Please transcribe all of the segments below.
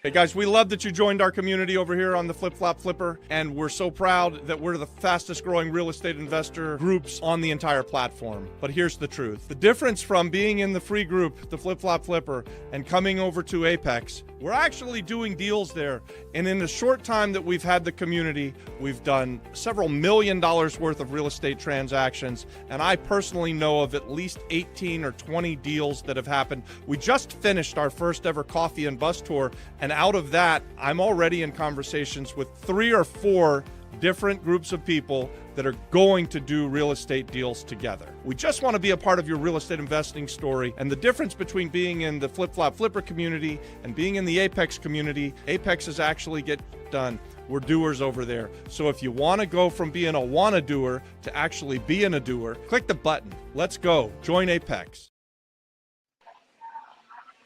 Hey guys, we love that you joined our community over here on the Flip Flop Flipper, and we're so proud that we're the fastest growing real estate investor groups on the entire platform. But here's the truth. The difference from being in the free group, the Flip Flop Flipper, and coming over to Apex, we're actually doing deals there. And in the short time that we've had the community, we've done several $1 million worth of real estate transactions. And I personally know of at least 18 or 20 deals that have happened. We just finished our first ever coffee and bus tour, and out of that, I'm already in conversations with 3 or 4 different groups of people that are going to do real estate deals together. We just want to be a part of your real estate investing story. And the difference between being in the Flip Flop Flipper community and being in the Apex community, Apex is actually get done. We're doers over there. So if you want to go from being a wanna-doer to actually being a doer, click the button. Let's go. Join Apex.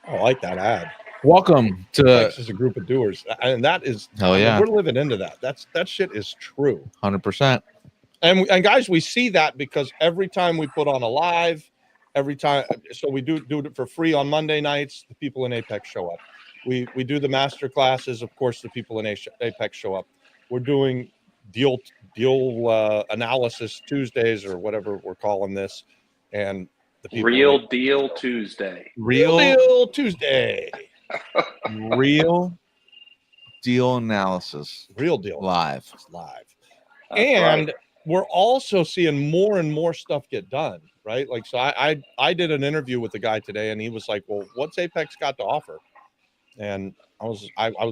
I like that ad. Welcome to Apex is a group of doers, and that is hell yeah. We're living into that. That shit is true. 100%. And guys, we see that because every time we put on a live, every time, so we do it for free on Monday nights. The people in Apex show up. We do the master classes. Of course, the people in Apex show up. We're doing deal analysis Tuesdays or whatever we're calling this, and the people Real Deal Tuesday. Real Deal Tuesday. Real deal analysis. Real deal live. It's live. That's and right. we're also seeing more and more stuff get done, right? Like, so I did an interview with the guy today, and he was like, well, what's Apex got to offer? And I was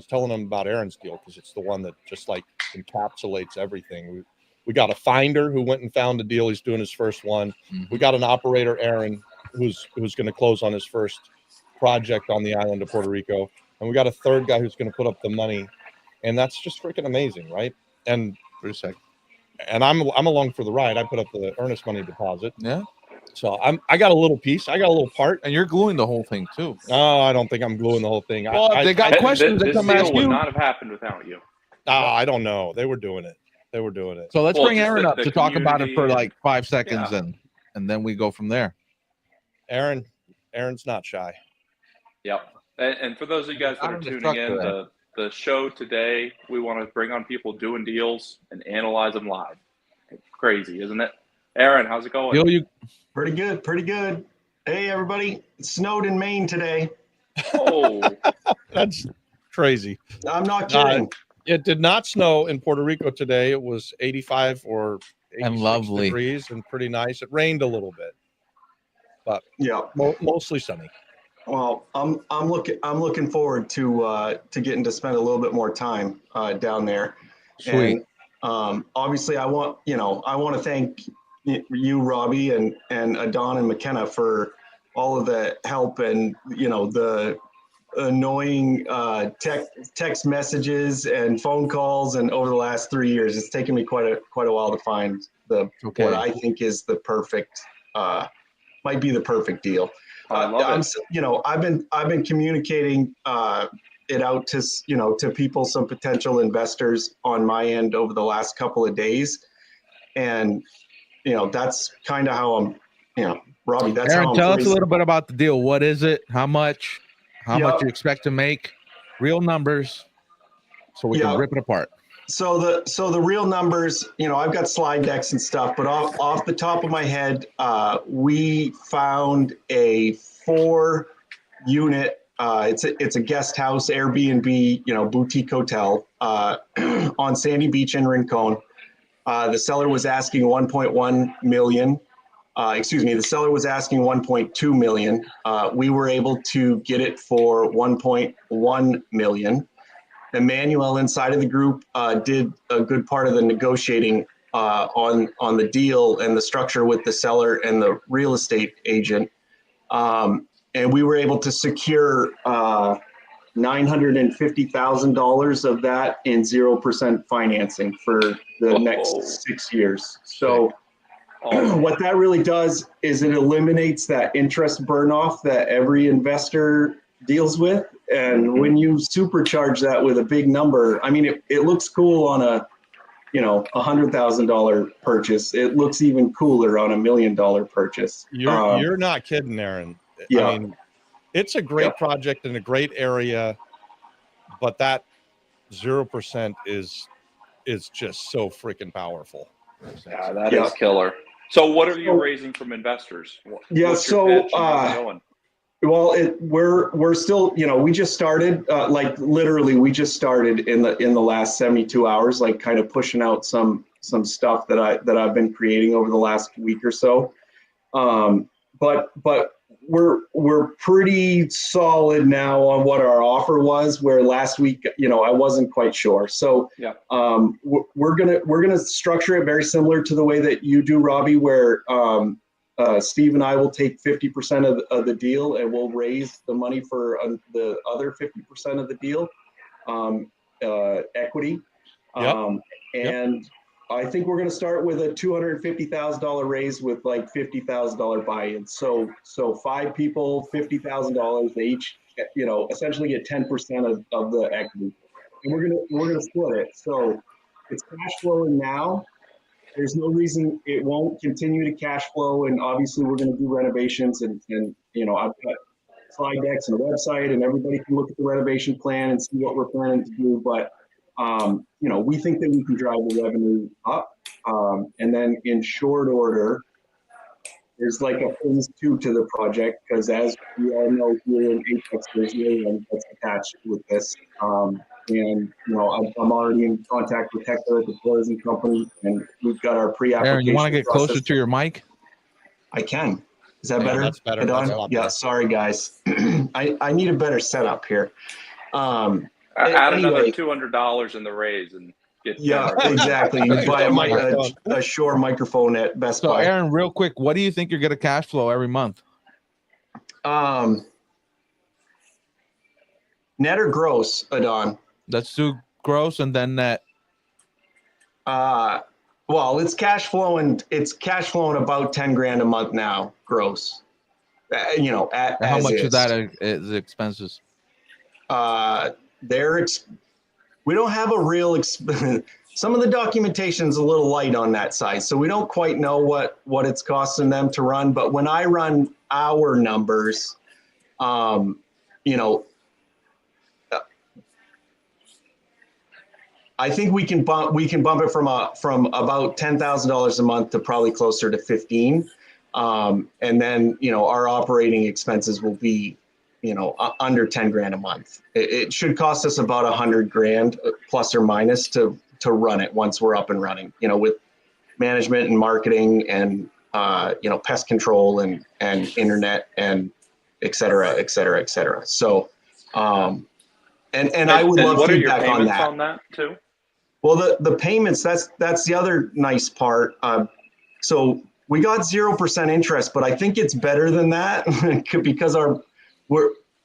telling him about Aaron's deal because it's the one that just like encapsulates everything. We got a finder who went and found a deal. He's doing his first one. Mm-hmm. We got an operator, Aaron, who's going to close on his first project on the island of Puerto Rico. And we got a third guy who's going to put up the money. And that's just freaking amazing, right? And for a sec. And I'm along for the ride. I put up the earnest money deposit. Yeah. So I got a little piece. I got a little part. And you're gluing the whole thing too. No, I don't think I'm gluing the whole thing. Well, they got questions that This come deal ask would you. not have happened without you. I don't know. They were doing it. So let's Well, bring just Aaron up the to talk about it for community like 5 seconds, yeah. and then we go from there. Aaron's not shy. Yep. And for those of you guys that are tuning in, the show today, we want to bring on people doing deals and analyze them live. Crazy, isn't it? Aaron, how's it going? Pretty good. Hey, everybody. It snowed in Maine today. Oh, That's crazy. I'm not kidding. It did not snow in Puerto Rico today. It was 85 or 86 And lovely degrees and pretty nice. It rained a little bit, but yeah, mostly sunny. Well, I'm looking forward to getting to spend a little bit more time down there. Sweet. And obviously, I want to thank you, Robbie, and Adon and McKenna for all of the help and the annoying text messages and phone calls, and over the last 3 years, it's taken me quite a while to find what I think is the perfect, might be the perfect deal. I love it. I've been communicating it out to people, some potential investors on my end over the last couple of days, and that's kind of how I'm. Robbie, that's Aaron, how I'm tell us a phrasing. little bit about the deal. What is it? How much? How much you expect to make? Real numbers, so we can rip it apart. So the real numbers, I've got slide decks and stuff, but off the top of my head, we found a 4-unit. It's a guest house, Airbnb, boutique hotel on Sandy Beach in Rincon. The seller was asking 1.1 million. The seller was asking 1.2 million. We were able to get it for 1.1 million. Emmanuel inside of the group did a good part of the negotiating on the deal and the structure with the seller and the real estate agent. And we were able to secure $950,000 of that in 0% financing for the next 6 years. So what that really does is it eliminates that interest burn off that every investor deals with. And when you supercharge that with a big number, I mean, it looks cool on a $100,000 purchase. It looks even cooler on $1 million purchase. You're not kidding, Aaron. Yeah. I mean, it's a great project in a great area. but that 0% is just so freaking powerful. Yeah, that is killer. So what are you raising from investors? What's your pitch and how's it going? Well, we're still, we just started, like literally we just started in the last 72 hours, like kind of pushing out some stuff that I've been creating over the last week or so. But we're pretty solid now on what our offer was, where last week, I wasn't quite sure. So we're gonna structure it very similar to the way that you do, Robbie, where Steve and I will take 50% of the deal, and we'll raise the money for the other 50% of the deal, equity. And I think we're going to start with a $250,000 raise with like $50,000 buy-in. So 5 people, $50,000. They each, essentially get 10% of the equity. And we're gonna split it. So it's cash flowing now. There's no reason it won't continue to cash flow. And obviously we're going to do renovations and I've got slide decks and a website, and everybody can look at the renovation plan and see what we're planning to do. But, we think that we can drive the revenue up. And then in short order, there's like a phase 2 to the project, because as we all know here in Apex, there's land that's attached with this. And I'm already in contact with Hector at the tourism company, and we've got our pre-application. Aaron, you want to get closer to your mic? I can. Is that better? That's better. That's a lot better. Yeah. Sorry, guys. I need a better setup here. Add another $200 in the raise and get. Yeah, exactly. You buy a Shure microphone at Best Buy. So, Aaron, real quick, what do you think you're going to cash flow every month? Net or gross, Adon? Let's do gross and then net. Well, it's cash flowing about 10 grand a month now, gross. How much of that is expenses? We don't have a real some of the documentation's a little light on that side, so we don't quite know what it's costing them to run. But when I run our numbers, I think we can bump it from about $10,000 a month to probably closer to 15, and then our operating expenses will be under 10 grand a month. It should cost us about 100 grand plus or minus to run it once we're up and running. With management and marketing and pest control and internet and et cetera, et cetera, et cetera. So and I would love feedback on that. On that too. Well, the payments, that's the other nice part. So we got 0% interest, but I think it's better than that because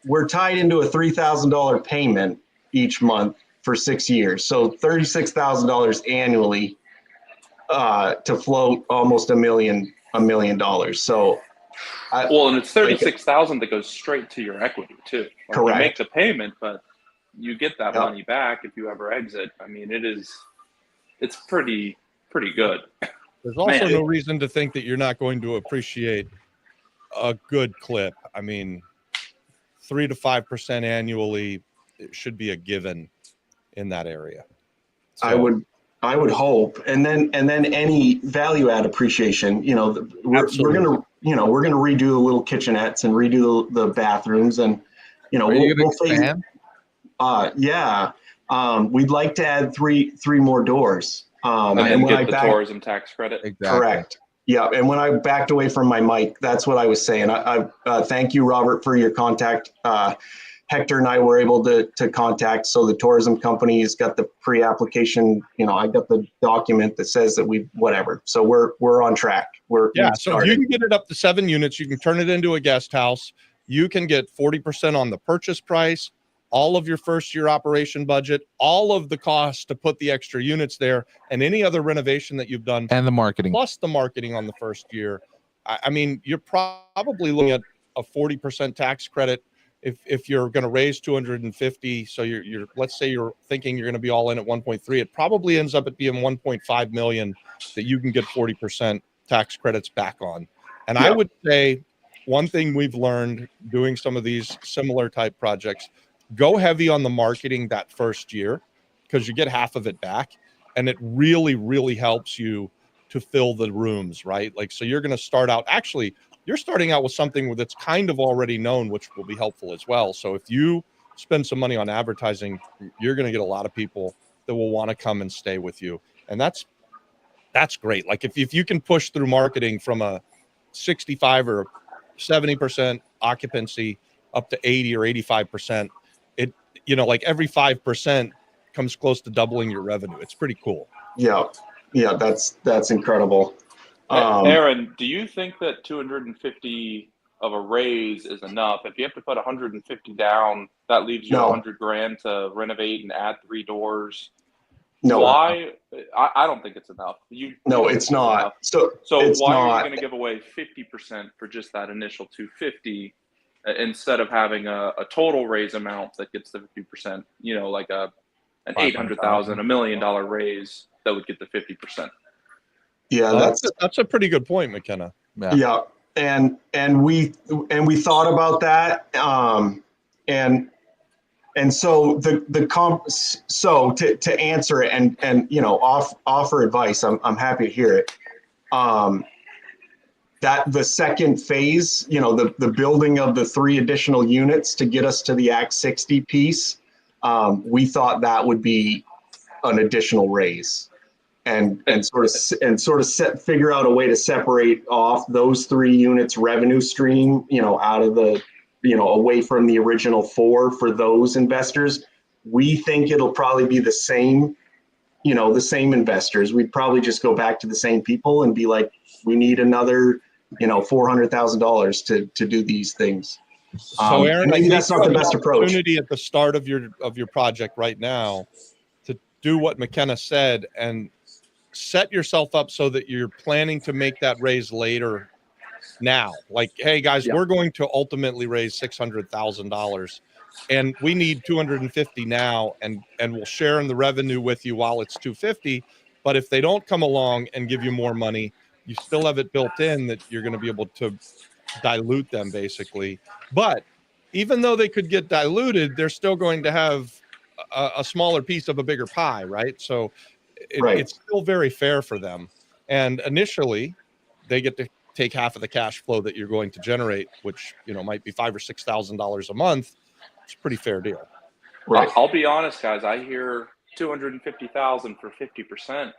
we're tied into a $3,000 payment each month for 6 years. So $36,000 annually to float almost $1 million. So and it's $36,000 that goes straight to your equity too. Correct. You make the payment, but you get that money back if you ever exit. I mean, it's pretty good. There's also no reason to think that you're not going to appreciate a good clip. I mean, 3 to 5% annually should be a given in that area. So, I would hope, and then any value add appreciation. We're gonna redo the little kitchenettes and redo the bathrooms, and we'll expand? We'd like to add three more doors. And get the tourism tax credit. Exactly. Correct. Yeah, and when I backed away from my mic, that's what I was saying. I thank you, Robert, for your contact. Hector and I were able to contact, so the tourism company has got the pre-application. I got the document that says that whatever. So we're on track. So if you can get it up to 7 units, you can turn it into a guest house. You can get 40% on the purchase price, all of your first year operation budget, all of the costs to put the extra units there, and any other renovation that you've done, and the marketing, plus the marketing on the first year. I mean, you're probably looking at a 40% tax credit if you're going to raise 250. So you're let's say you're thinking you're going to be all in at 1.3. It probably ends up at being 1.5 million that you can get 40% tax credits back on. And I would say one thing we've learned doing some of these similar type projects, go heavy on the marketing that first year because you get half of it back. And it really, really helps you to fill the rooms, right? Like, so you're going to start out, actually, you're starting out with something that's kind of already known, which will be helpful as well. So if you spend some money on advertising, you're going to get a lot of people that will want to come and stay with you. And that's great. Like if you can push through marketing from a 65 or 70% occupancy up to 80 or 85%, it, you know, like every 5% comes close to doubling your revenue. It's pretty cool. Yeah. Yeah. That's incredible. Aaron, do you think that 250 of a raise is enough? If you have to put 150 down, that leaves you No. $100,000 to renovate and add 3 doors. No. Why? I don't think it's enough. No, it's not. So why are not. you going to give away 50% for just that initial 250 instead of having a total raise amount that gets the 50%? You know, like an $800,000, $1 million raise that would get the 50%. Yeah, that's a pretty good point, McKenna. Yeah. And we thought about that. And so to answer it and you know, offer advice, I'm happy to hear it. That the second phase, you know, the building of the 3 additional units to get us to the Act 60 piece, we thought that would be an additional raise. And sort of figure out a way to separate off those 3 units revenue stream, you know, out of the, you know, away from the original 4 for those investors. We think it'll probably be the same, you know, the same investors. We'd probably just go back to the same people and be like, we need another, you know, $400,000 to do these things. So Aaron, maybe that's not the best approach. Opportunity at the start of your project right now to do what McKenna said and set yourself up so that you're planning to make that raise later now. Like, hey guys, we're going to ultimately raise $600,000 and we need 250 now, and we'll share in the revenue with you while it's 250. But if they don't come along and give you more money, you still have it built in that you're going to be able to dilute them basically. But even though they could get diluted, they're still going to have a smaller piece of a bigger pie, right? So it's still very fair for them. And initially, they get to take half of the cash flow that you're going to generate, which, you know, might be $5,000 or $6,000 a month. It's a pretty fair deal. Right. I'll be honest, guys. I hear 250,000 for 50%.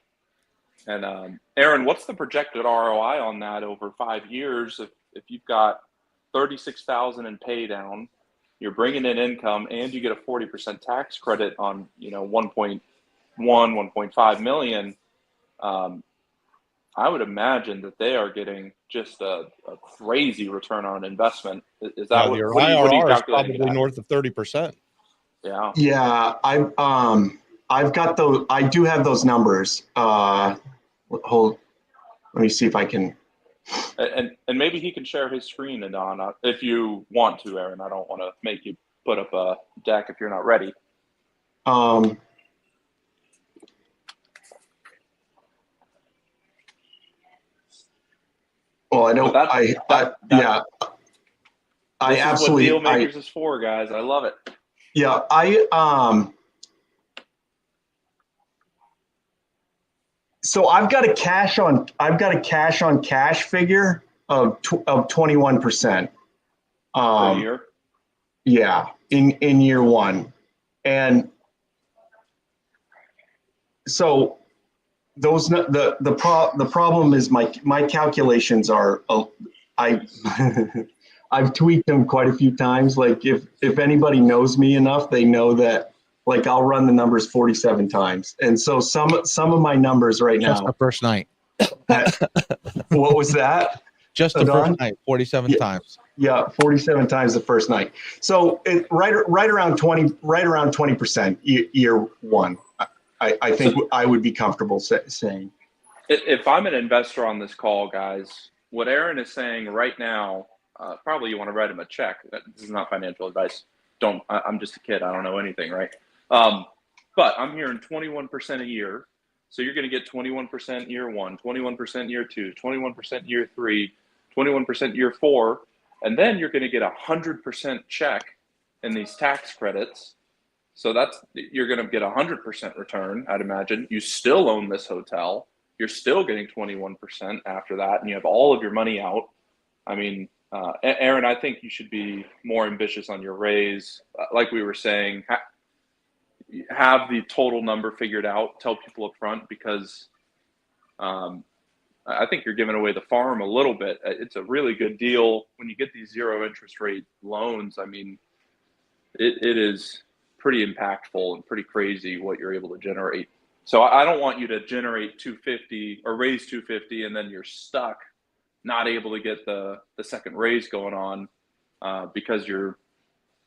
And Aaron, what's the projected ROI on that over 5 years? If you've got 36,000 in pay down, you're bringing in income, and you get a 40% tax credit on, you know, 1.5 million. I would imagine that they are getting just a crazy return on investment. Is that what your are you IRR is calculating? Probably north of 30%. Yeah. Yeah, I've got those. I do have those numbers. Let me see if I can. And maybe he can share his screen, Adon, if you want to, Aaron. I don't want to make you put up a deck if you're not ready. Well, I don't. I absolutely. This is what Deal Makers is for, guys. I love it. Yeah, So I've got a cash on cash figure of 21%. Per year? Yeah, in year 1, and so those the problem is my calculations are I've tweaked them quite a few times. Like if anybody knows me enough, they know that like I'll run the numbers 47 times. And so some of my numbers right now. Just the first night. What was that? Just the first night, 47 times. Yeah, 47 times the first night. So right around 20% year 1. I think I would be comfortable saying. If I'm an investor on this call, guys, what Aaron is saying right now, probably you want to write him a check. This is not financial advice. I'm just a kid. I don't know anything, right? But I'm hearing 21% a year. So you're going to get 21% year 1, 21% year 2, 21% year 3, 21% year 4, and then you're going to get 100% check in these tax credits. So you're going to get 100% return, I'd imagine. You still own this hotel. You're still getting 21% after that, and you have all of your money out. I mean, Aaron, I think you should be more ambitious on your raise. Like we were saying, have the total number figured out. Tell people up front, because I think you're giving away the farm a little bit. It's a really good deal when you get these 0 interest rate loans. I mean, it is pretty impactful and pretty crazy what you're able to generate. So I don't want you to generate 250 or raise 250 and then you're stuck, not able to get the second raise going on because you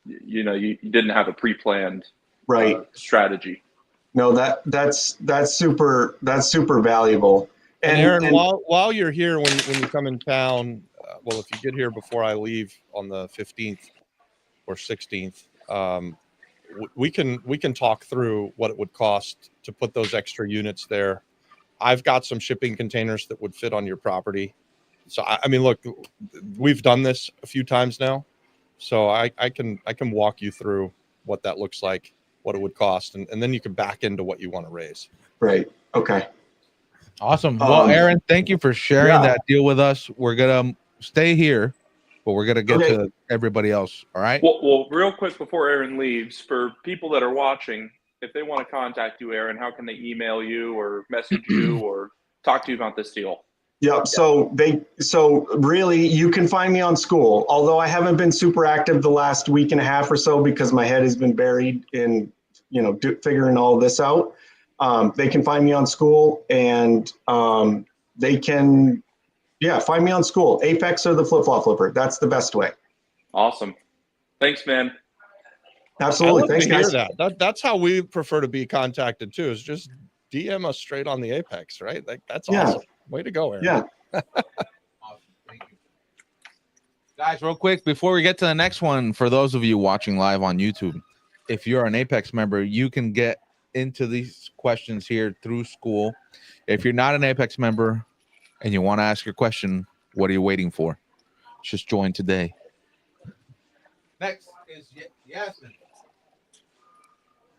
didn't have a pre-planned strategy. No, that's super valuable. And Aaron, while you're here, when you come in town, well, if you get here before I leave on the 15th or 16th, we can talk through what it would cost to put those extra units there. I've got some shipping containers that would fit on your property. So I mean, look, we've done this a few times now, so I can walk you through what that looks like, what it would cost, and then you can back into what you want to raise. Right. Okay. Awesome. Well, Aaron, thank you for sharing that deal with us. We're gonna stay here, but we're gonna get to everybody else. All right. Well, real quick before Aaron leaves, for people that are watching, if they want to contact you, Aaron, how can they email you or message you or talk to you about this deal? Yeah. So really, you can find me on School. Although I haven't been super active the last week and a half or so because my head has been buried in figuring all this out. They can find me on School, and they can, find me on School. Apex or the Flip Flop Flipper. That's the best way. Awesome. Thanks, man. Absolutely. Thanks, guys. That's how we prefer to be contacted too. Is just DM us straight on the Apex, right? Like that's awesome. Way to go, Aaron. Yeah. Awesome. Thank you. Guys, real quick, before we get to the next one, for those of you watching live on YouTube, if you're an Apex member, you can get into these questions here through School. If you're not an Apex member and you want to ask your question, what are you waiting for? Just join today. Next is Yasmin.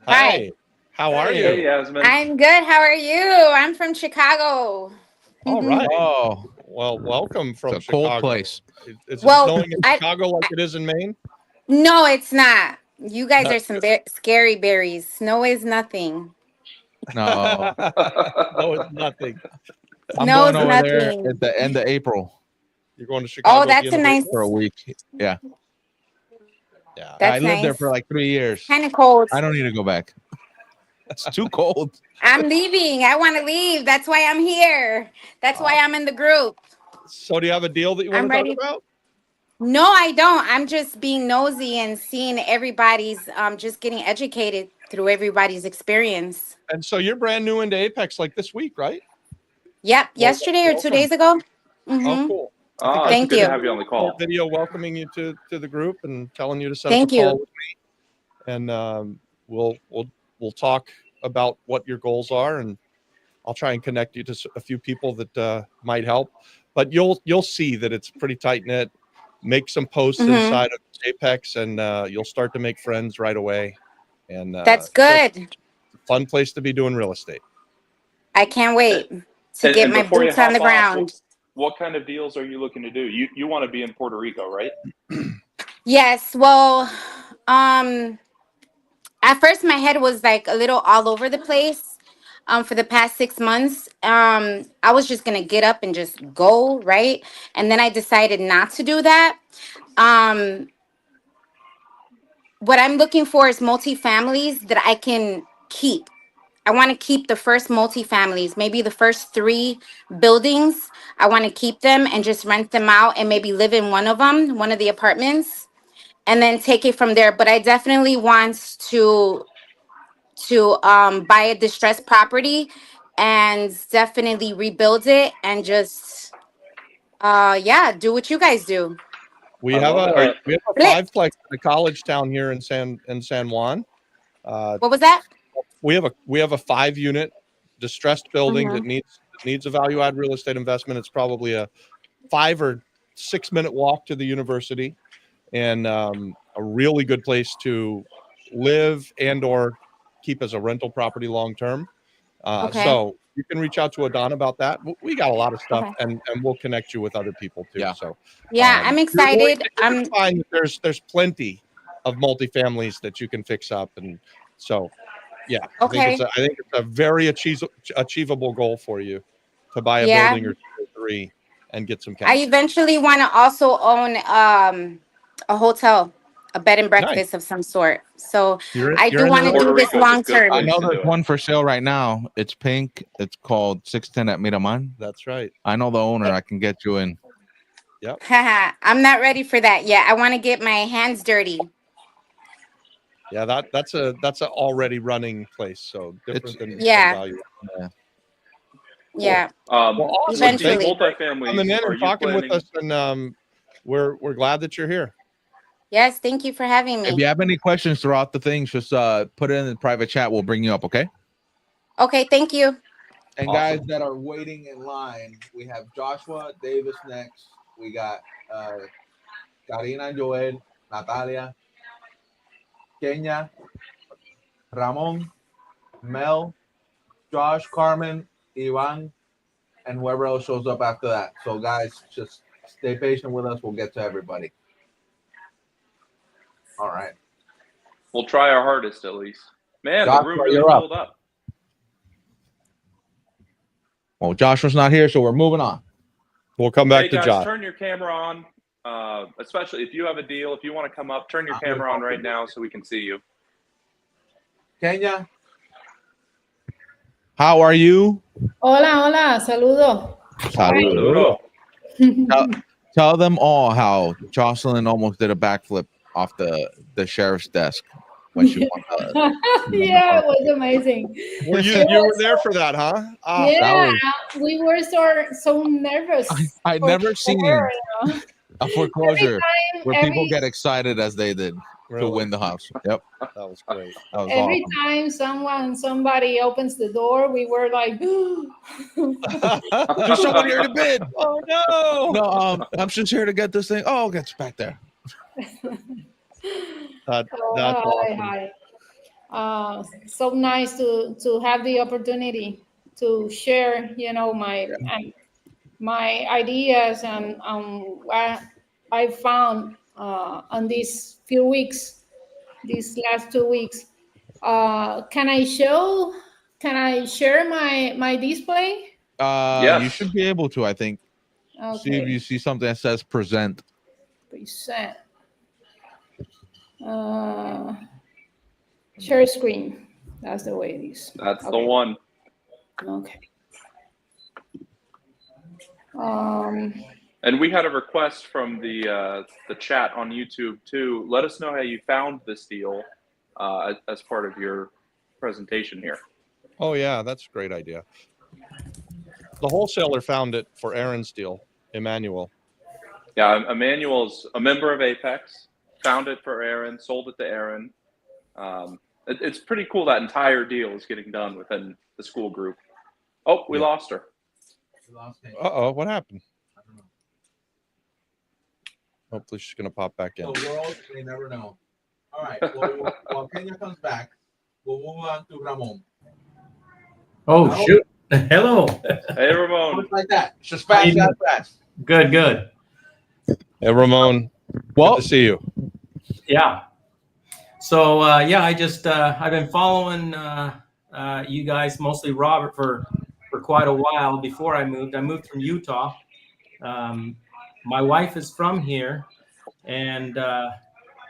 Hi. How are you? Hey, Yasmin. I'm good. How are you? I'm from Chicago. All right. Oh, well, welcome from it's a Chicago. cold place. Is it snowing in Chicago like it is in Maine? No, it's not. You guys are some scary berries. Snow is nothing. No. No, it's nothing. I'm No, going it's over nothing. there at the end of April. You're going to Chicago? Oh, that's a nice. For a week. Yeah. Yeah. That's I lived there nice. for like 3 years. Kind of cold. I don't need to go back. It's too cold. I'm leaving. I want to leave. That's why I'm here. That's why I'm in the group. So do you have a deal that you want I'm to talk ready. about? No, I don't. I'm just being nosy and seeing everybody's, just getting educated through everybody's experience. And so you're brand new into Apex like this week, right? Yep. Yesterday or 2 days ago. Oh, cool. Thank good you. to have you on the call. Video welcoming you to the group and telling you to set Thank up a call you. with me. And we'll talk about what your goals are, and I'll try and connect you to a few people that might help. But you'll see that it's pretty tight knit. Make some posts inside of Apex, and you'll start to make friends right away. And That's good. It's a fun place to be doing real estate. I can't wait to get my before you boots on the hop off, ground. What kind of deals are you looking to do? You want to be in Puerto Rico, right? Yes. Well, at first my head was like a little all over the place. For the past 6 months, I was just gonna get up and just go, right? And then I decided not to do that. What I'm looking for is multifamilies that I can keep. I want to keep the first multifamilies, maybe the first 3 buildings. I want to keep them and just rent them out and maybe live in one of them, one of the apartments, and then take it from there. But I definitely want to buy a distressed property and definitely rebuild it and just do what you guys do. We have a 5-plex in a college town here in San Juan. What was that? We have a 5-unit distressed building that needs a value add real estate investment. It's probably a 5 or 6 minute walk to the university, and a really good place to live and or keep as a rental property long term. Okay. So you can reach out to Adon about that. We got a lot of stuff, Okay. and we'll connect you with other people too. Yeah. So Yeah, I'm you're going excited. to find that there's plenty of multifamilies that you can fix up, and so yeah, Okay. I think it's a very achievable goal for you to buy a Yeah. building or 2 or 3 and get some cash. I eventually want to also own a hotel, a bed and breakfast of some sort. So I do in want the to do Puerto this Rico is a long good term. I place know to do there's it. one for sale right now. It's pink. It's called 610 at Miraman. That's right. I know the owner. I can get you in. Haha, I'm not ready for that yet. I want to get my hands dirty. Yeah, that's a already running place, so different than Yeah. value. Yeah. Well, awesome. Eventually. Thank you for Multifamilies, coming in are and you talking with planning? us, and we're glad that you're here. Yes, thank you for having If me. you have any questions throughout the things, just put it in the private chat. We'll bring you up, okay? Okay, thank you. And Awesome. guys that are waiting in line, we have Joshua Davis next. We got Karina Joel, Natalia, Kenya, Ramon, Mel, Josh, Carmen, Ivan, and whoever else shows up after that. So guys, just stay patient with us. We'll get to everybody. All right. We'll try our hardest at least. Man, Joshua, the room really you're up. filled up. Well, Joshua's not here, so we're moving on. We'll come back Hey to guys, Josh. turn your camera on. Especially if you have a deal, if you want to come up, turn your camera on right now so we can see you. Kenya, how are you? Hola, hola, saludo. Saludo. Tell them all how Jocelyn almost did a backflip off the sheriff's desk when she won. Yeah, it was amazing. Were you were there for that, huh? Yeah, we were so nervous. I'd never seen her, you know? a foreclosure where people every- get excited as they did to win the house. Yep, That was great. that was Every awesome. time somebody opens the door, we were like, There's someone here to bid. Oh no! No, I'm just here to get this thing. Oh, it's back there. That's hi, hi. So nice to have the opportunity to share, you know, my ideas and what I found on these few weeks, these last 2 weeks. Can I share my display? Yes. You should be able to, I think. See if Okay. you see something that says present. Present. Share screen. That's the way it is. That's the Okay. one. Okay. And we had a request from the chat on YouTube too. Let us know how you found this deal as part of your presentation here. Oh yeah, that's a great idea. The wholesaler found it for Aaron's deal, Emmanuel. Yeah, Emmanuel's a member of Apex, found it for Aaron, sold it to Aaron. It's pretty cool that entire deal is getting done within the school group. Oh, we lost her. Uh-oh, what happened? Hopefully she's going to pop back in. The world may never know. All right. Well, while Kenya comes back, we'll move on to Ramon. Oh, shoot. Hello. Hey, Ramon. Just like that. Just fast, fast, fast. Good, good. Hey, Ramon. Well, Good to see you. Yeah. So, I just, I've been following you guys, mostly Robert, for quite a while before I moved. I moved from Utah. My wife is from here, and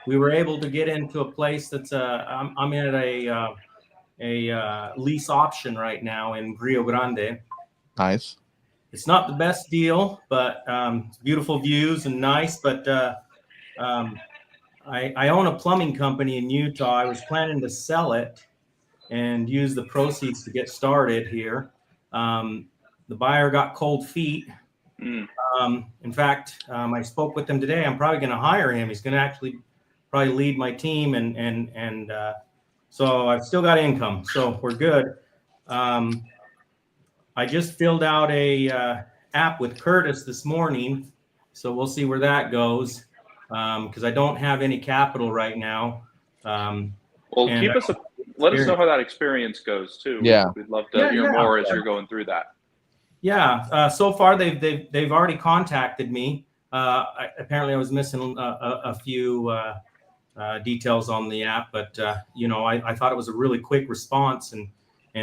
we were able to get into a place that's, I'm in a lease option right now in Rio Grande. nice. It's not the best deal, but it's beautiful views and nice. But I own a plumbing company in Utah. I was planning to sell it and use the proceeds to get started here. The buyer got cold feet. In fact, I spoke with him today. I'm probably going to hire him. He's going to actually probably lead my team, and so I've still got income. So we're good. I just filled out a app with Curtis this morning, so we'll see where that goes. because I don't have any capital right now. Well, and let us know how that experience goes too. Yeah. We'd love to hear more as you're going through that. Yeah, so far they've already contacted me. Apparently, I was missing a few details on the app, but I thought it was a really quick response, and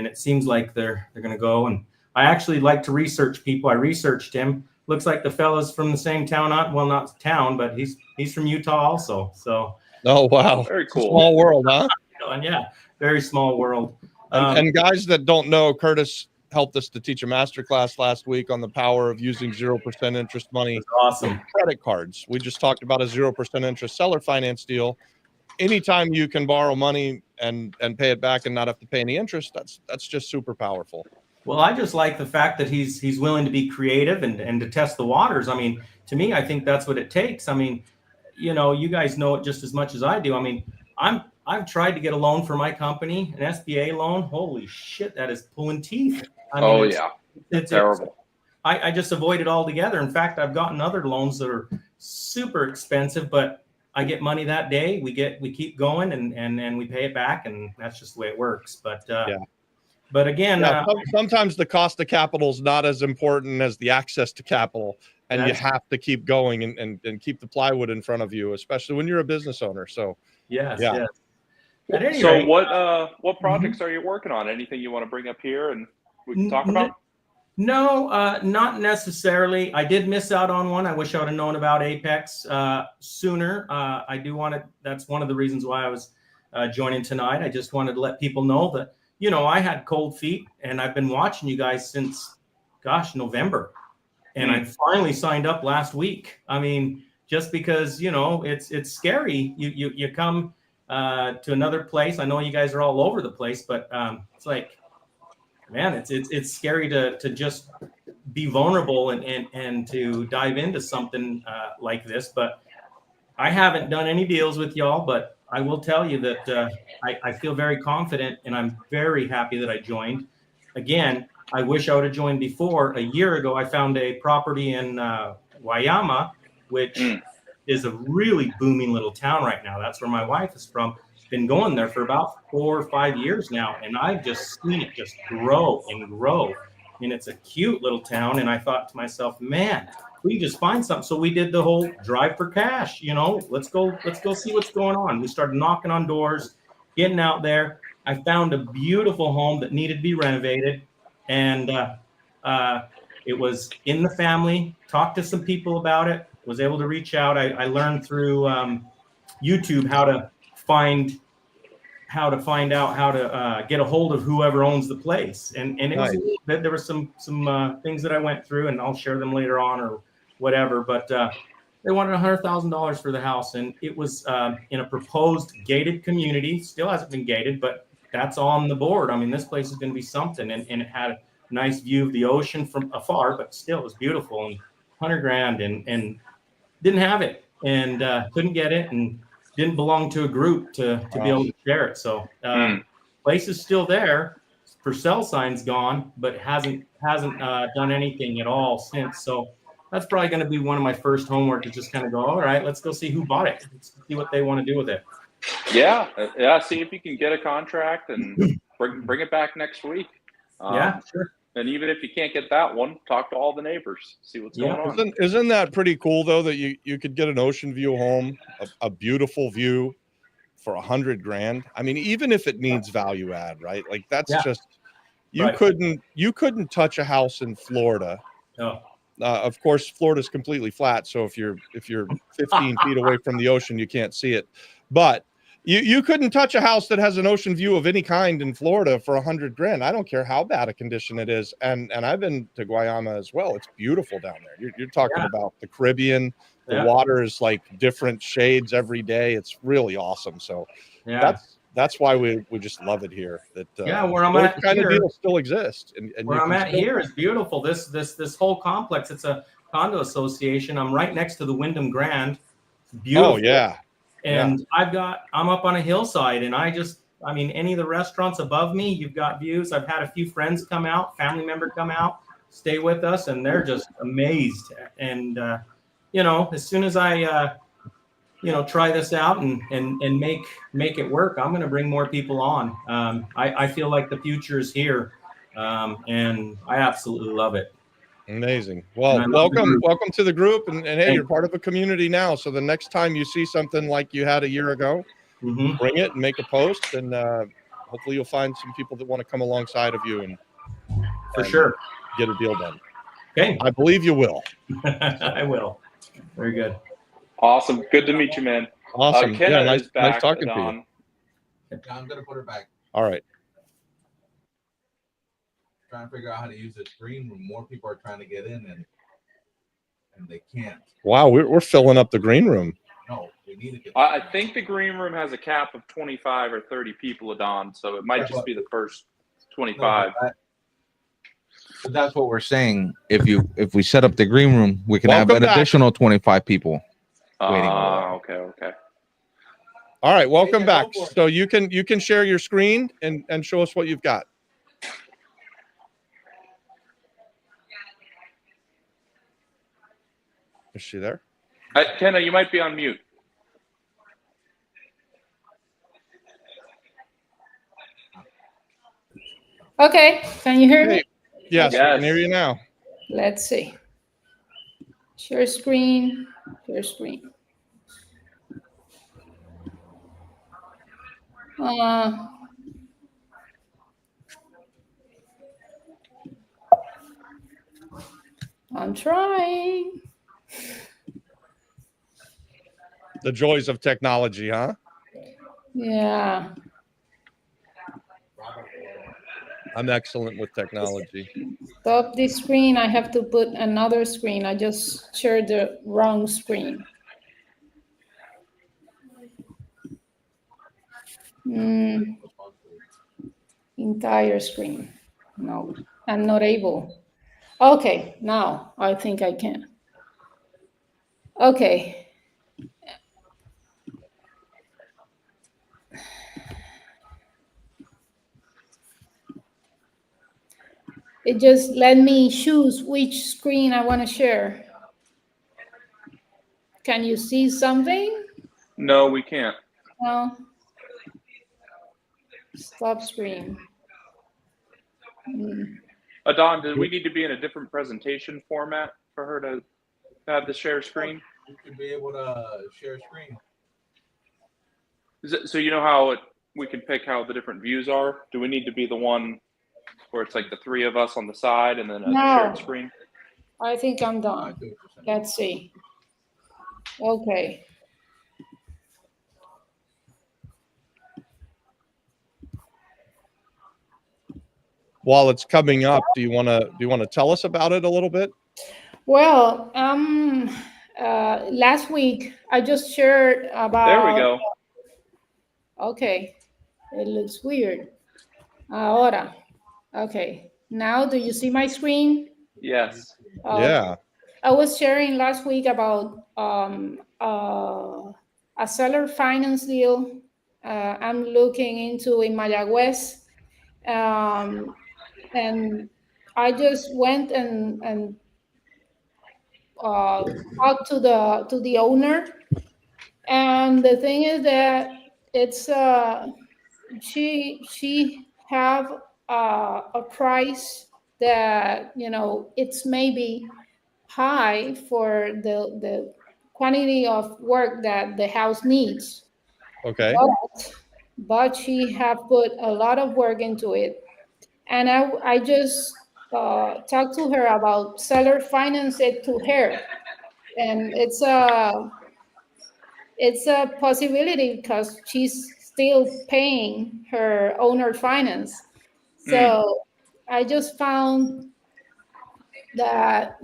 it seems like they're going to go. And I actually like to research people. I researched him. Looks like the fella's from the same town. Not town, but he's from Utah also. So. Oh wow, very cool. Small world, huh? And yeah, very small world. And guys that don't know, Curtis helped us to teach a masterclass last week on the power of using 0% interest money. Awesome. Credit cards. We just talked about a 0% interest seller finance deal. Anytime you can borrow money and pay it back and not have to pay any interest, that's just super powerful. Well, I just like the fact that he's willing to be creative and to test the waters. I mean, to me, I think that's what it takes. I mean, you guys know it just as much as I do. I mean, I've tried to get a loan for my company, an SBA loan. Holy shit, that is pulling teeth. I mean, it's terrible. I just avoid it altogether. In fact, I've gotten other loans that are super expensive, but I get money that day. We keep going and we pay it back, and that's just the way it works. But but again, sometimes the cost of capital is not as important as the access to capital, and you have to keep going and keep the plywood in front of you, especially when you're a business owner. So yes. At any rate, what projects are you working on? Anything you want to bring up here and we can talk about? No, not necessarily. I did miss out on one. I wish I would have known about Apex sooner. I do want to. That's one of the reasons why I was joining tonight. I just wanted to let people know that I had cold feet, and I've been watching you guys since, November, and I finally signed up last week. I mean, just because it's scary. You come to another place. I know you guys are all over the place, but it's like, man, it's scary to just be vulnerable and to dive into something like this. But I haven't done any deals with y'all, but I will tell you that I feel very confident, and I'm very happy that I joined. Again, I wish I would have joined before. A year ago, I found a property in Guayama, which is a really booming little town right now. That's where my wife is from. Been going there for about 4 or 5 years now, and I've just seen it just grow and grow. And it's a cute little town, and I thought to myself, man, we just find something. So we did the whole drive for cash. Let's go see what's going on. We started knocking on doors, getting out there. I found a beautiful home that needed to be renovated, and it was in the family. Talked to some people about it. Was able to reach out. I learned through YouTube how to find out how to get a hold of whoever owns the place, and it was there were some things that I went through, and I'll share them later on or whatever. But they wanted $100,000 for the house, and it was in a proposed gated community. Still hasn't been gated, but that's on the board. I mean, this place is going to be something, and it had a nice view of the ocean from afar, but still it was beautiful. And $100,000 and didn't have it, and couldn't get it, and didn't belong to a group to be able to share it. So place is still there. For sale sign's gone, but hasn't done anything at all since. So that's probably going to be one of my first homework, to just kind of go, all right, let's go see who bought it. Let's see what they want to do with it. Yeah. See if you can get a contract and bring it back next week. Yeah, sure. And even if you can't get that one, talk to all the neighbors, see what's going on. Isn't that pretty cool though, that you could get an ocean view home, a beautiful view for $100,000? I mean, even if it needs value add, right? Like that's just you couldn't touch a house in Florida. No. Of course, Florida's completely flat, so if you're 15 feet away from the ocean, you can't see it. But you couldn't touch a house that has an ocean view of any kind in Florida for $100,000. I don't care how bad a condition it is. And I've been to Guayama as well. It's beautiful down there. You're talking about the Caribbean. The water is like different shades every day. It's really awesome. So that's why we just love it here. That where I'm at kind of deals still exist. And where I'm at here is beautiful. This whole complex. It's a condo association. I'm right next to the Wyndham Grand. It's beautiful. Oh yeah. And I'm up on a hillside, and any of the restaurants above me, you've got views. I've had a few friends come out, family member come out, stay with us, and they're just amazed. And, as soon as I try this out and make it work, I'm going to bring more people on. I feel like the future is here, and I absolutely love it. Amazing. Well, welcome to the group, and hey, you're part of a community now. So the next time you see something like you had a year ago, bring it and make a post, and hopefully you'll find some people that want to come alongside of you and for sure get a deal done. Okay, I believe you will. I will. Very good. Awesome. Good to meet you, man. Awesome. Kenna Nice is back, talking to Don. you. I'm gonna put her back. All right. Trying to figure out how to use this green room. More people are trying to get in and they can't. Wow, we're filling up the green room. No, we need to get. I think the green room has a cap of 25 or 30 people, Don. So it might just be the first 25. No, but that's what we're saying. If we set up the green room, we can have an additional 25 people waiting. Okay. All right, welcome back. So you can share your screen and show us what you've got. Is she there? Kenna, you might be on mute. Okay, can you hear me? Yes, we can hear you now. Let's see. Share screen, share screen. I'm trying. The joys of technology, huh? Yeah. I'm excellent with technology. Stop this screen. I have to put another screen. I just shared the wrong screen. Entire screen. No, I'm not able. Okay, now I think I can. Okay. It just let me choose which screen I want to share. Can you see something? No, we can't. No. Stop screen. Don, do we need to be in a different presentation format for her to have the share screen? You should be able to share screen. So you know how we can pick how the different views are? Do we need to be the one where it's like the three of us on the side and then a shared screen? I think I'm done. Let's see. Okay. While it's coming up, do you want to tell us about it a little bit? Well, last week I just shared about. There we go. Okay, it looks weird. Ahora. Okay, now do you see my screen? Yes. Yeah. I was sharing last week about a seller finance deal I'm looking into in Mayagüez. And I just went and talked to the owner. And the thing is that it's she have a price that it's maybe high for the quantity of work that the house needs. Okay. But she have put a lot of work into it, and I just talked to her about seller finance it to her, and it's a possibility because she's still paying her owner finance. So I just found that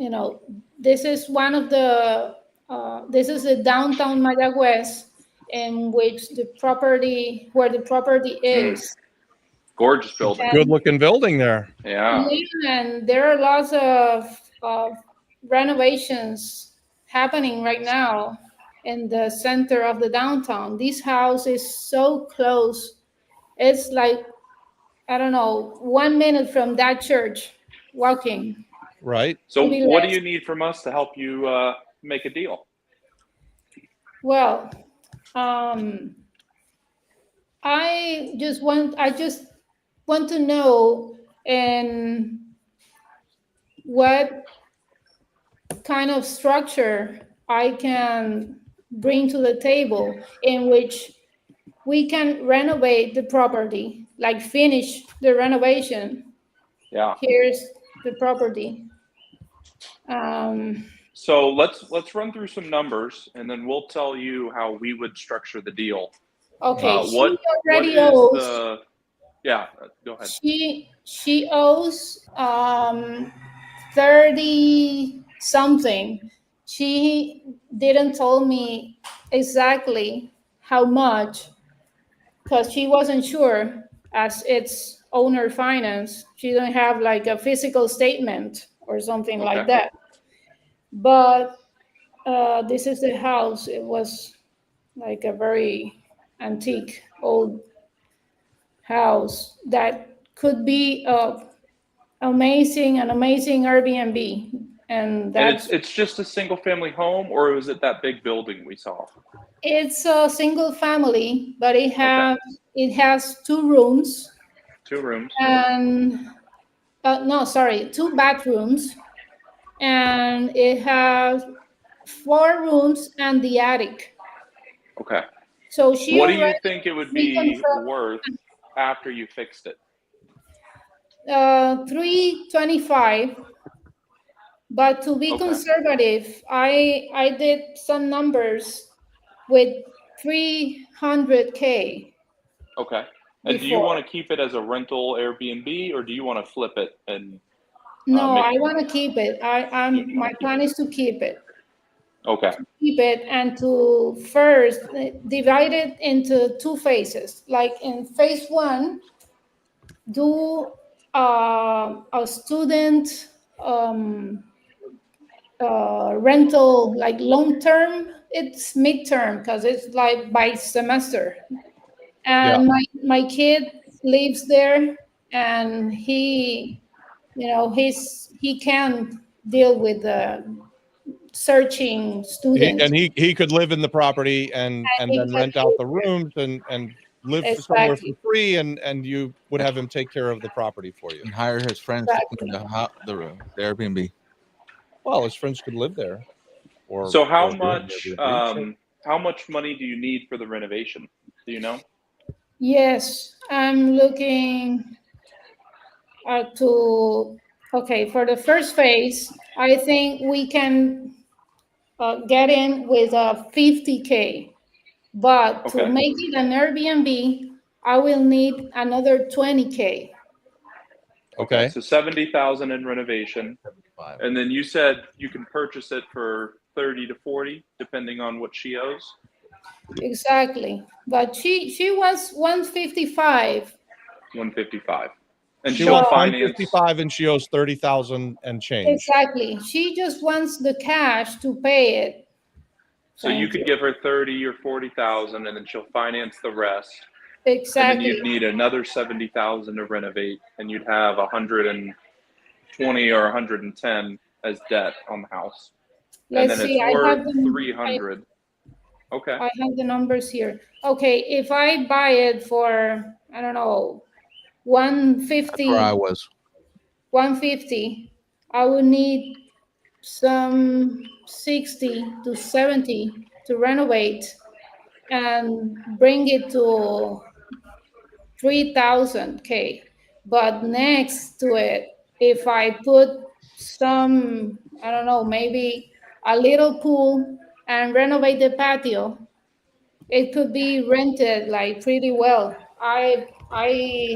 this is one of the this is the downtown Mayagüez, in which the property is. Gorgeous building. Good looking building there. Yeah. And there are lots of renovations happening right now in the center of the downtown. This house is so close. It's like, I don't know, 1 minute from that church walking. Right. So what do you need from us to help you make a deal? Well, I just want to know and what kind of structure I can bring to the table in which we can renovate the property, like finish the renovation. Yeah. Here's the property. So let's run through some numbers, and then we'll tell you how we would structure the deal. Okay, What already is owes. the? Yeah, go ahead. She owes 30 something. She didn't tell me exactly how much because she wasn't sure, as it's owner finance. She didn't have like a physical statement or something like that. But this is the house. It was like a very antique old house that could be an amazing Airbnb. And that's it's just a single family home, or was it that big building we saw? it's a single family, but it has 2 rooms. 2 rooms. And no, sorry, 2 bathrooms. And it has 4 rooms and the attic. Okay. So she. What do you think it would be worth after you fixed it? 325. But to be conservative, I did some numbers with 300K. Okay. And do you want to keep it as a rental Airbnb, or do you want to flip it and? No, I want to keep it. My plan is to keep it. Okay. Keep it and to first divide it into 2 phases. Like in phase 1, do a student rental, like long term. It's midterm because it's like by semester. And my kid lives there, and he can deal with searching students. He could live in the property and then rent out the rooms and live somewhere for free, and you would have him take care of the property for you and hire his friends to clean the Airbnb. Well, his friends could live there. So how much money do you need for the renovation? Do you know? Yes, I'm looking for the first phase. I think we can get in with a 50K, but to make it an Airbnb, I will need another 20K. Okay, so 70,000 in renovation, and then you said you can purchase it for 30 to 40, depending on what she owes. Exactly, but she wants 155. 155, and she wants 155, and she owes 30,000 and change. Exactly, she just wants the cash to pay it. So you could give her 30 or 40,000, and then she'll finance the rest. Exactly. And then you'd need another 70,000 to renovate, and you'd have 120 or 110 as debt on the house. Let's and then see. It's worth 300. Okay. I have the numbers here. Okay, if I buy it for, I don't know, 150. That's where I was. 150. I would need some 60 to 70 to renovate and bring it to 3,000K. But next to it, if I put some, I don't know, maybe a little pool and renovate the patio, it could be rented like pretty well. I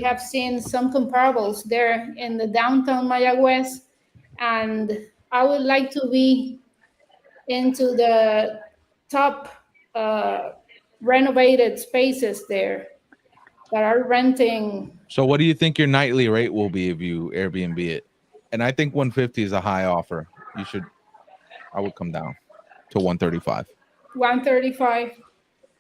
have seen some comparables there in the downtown Mayagüez, and I would like to be into the top renovated spaces there that are renting. So what do you think your nightly rate will be if you Airbnb it? And I think 150 is a high offer. I would come down to 135. 135.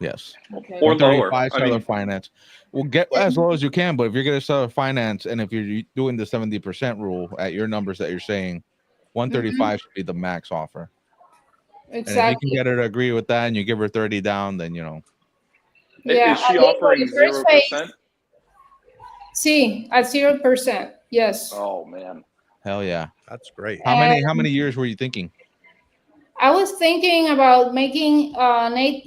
Yes. Okay. Or lower. Seller finance. Well, get as low as you can, but if you're going to sell finance, and if you're doing the 70% rule at your numbers that you're saying, 135 should be the max offer. Exactly. And if you can get her to agree with that and you give her 30 down, then Yeah, Is she I think for offering the first phase, 0%? sí, at 0%. Yes. Oh man. Hell yeah. That's great. How many years were you thinking? I was thinking about making an 8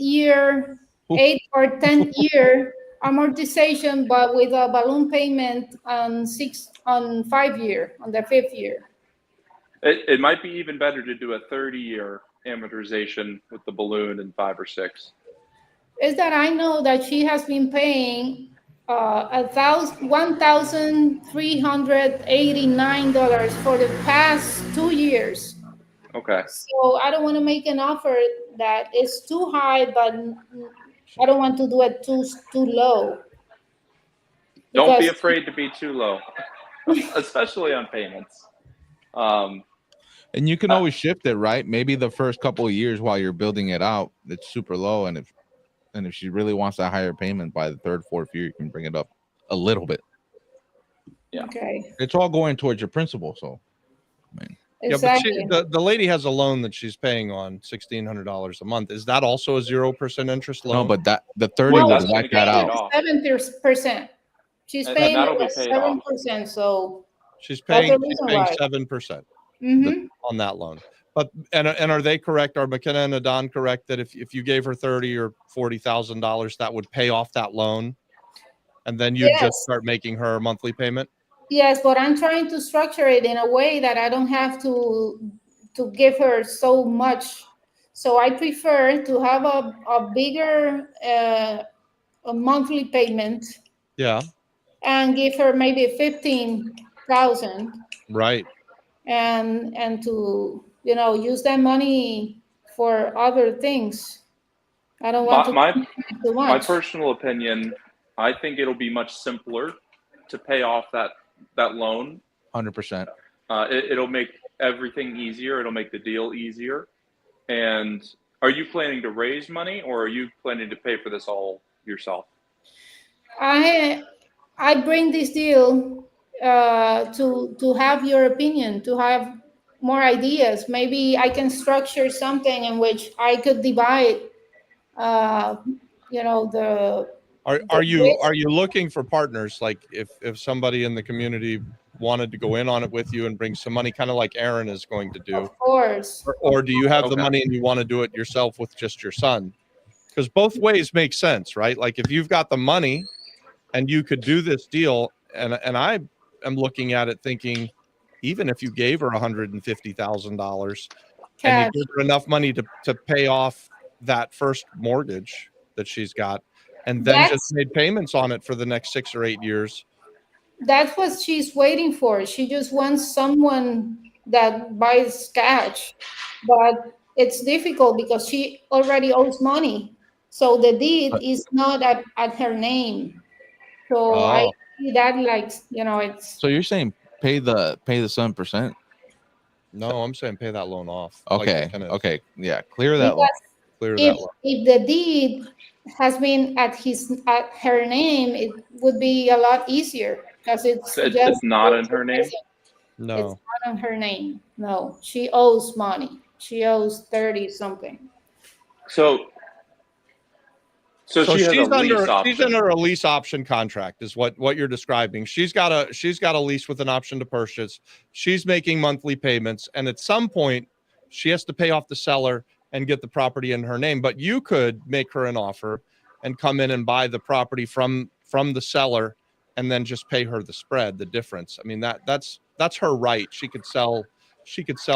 or 10 year amortization, but with a balloon payment on 5 year, on the 5th year. It might be even better to do a 30-year amortization with the balloon in 5 or 6. Is that I know that she has been paying $1,389 for the past 2 years. Okay. So I don't want to make an offer that is too high, but I don't want to do it too low. Don't be Because- afraid to be too low, especially on payments. And you can always shift it, right? Maybe the first couple of years while you're building it out, it's super low, and if she really wants a higher payment by the 3rd, 4th year, you can bring it up a little bit. Yeah. Okay. It's all going towards your principal, so. Exactly. Yeah, but the lady has a loan that she's paying on $1,600 a month. Is that also a 0% interest loan? No, but the 30 Well, would that's wipe gonna that get out. off. 7%. She's And paying that'll be paid off. 7%. So she's that's paying the reason 7% mhm. on that loan. But and are they correct? Are McKenna and Adon correct that if you gave her $30,000 or $40,000, that would pay off that loan, and then you Yes. just start making her a monthly payment? Yes, but I'm trying to structure it in a way that I don't have to give her so much. So I prefer to have a bigger a monthly payment Yeah. and give her maybe 15,000 Right. and to use that money for other things. I don't want My too much. my personal opinion, I think it'll be much simpler to pay off that loan. 100%. It'll make everything easier. It'll make the deal easier. And are you planning to raise money, or are you planning to pay for this all yourself? I bring this deal to have your opinion, to have more ideas. Maybe I can structure something in which I could divide, the. Are you looking for partners? Like if somebody in the community wanted to go in on it with you and bring some money, kind of like Aaron is going to do, Of course. or do you have the Okay. money and you want to do it yourself with just your son? Because both ways make sense, right? Like if you've got the money and you could do this deal, and I am looking at it thinking, even if you gave her $150,000 and you give her enough money to pay off that first mortgage that she's got, and then just made payments on it for the next 6 or 8 years. That's what she's waiting for. She just wants someone that buys cash, but it's difficult because she already owes money. So the deed is not at her name. So I see that it's. So you're saying pay the 7%? No, I'm saying pay that loan off. Okay. Like Okay. Yeah. Clear that loan. clear If, that loan. if the deed has been at her name, it would be a lot easier because it's not in her name? No. It's not on her name. No, she owes money. She owes 30 something. So she has she's a lease under option. she's under a lease option contract is what you're describing. She's got a lease with an option to purchase. She's making monthly payments, and at some point she has to pay off the seller and get the property in her name. But you could make her an offer and come in and buy the property from the seller and then just pay her the spread, the difference. I mean, that's her right. She could sell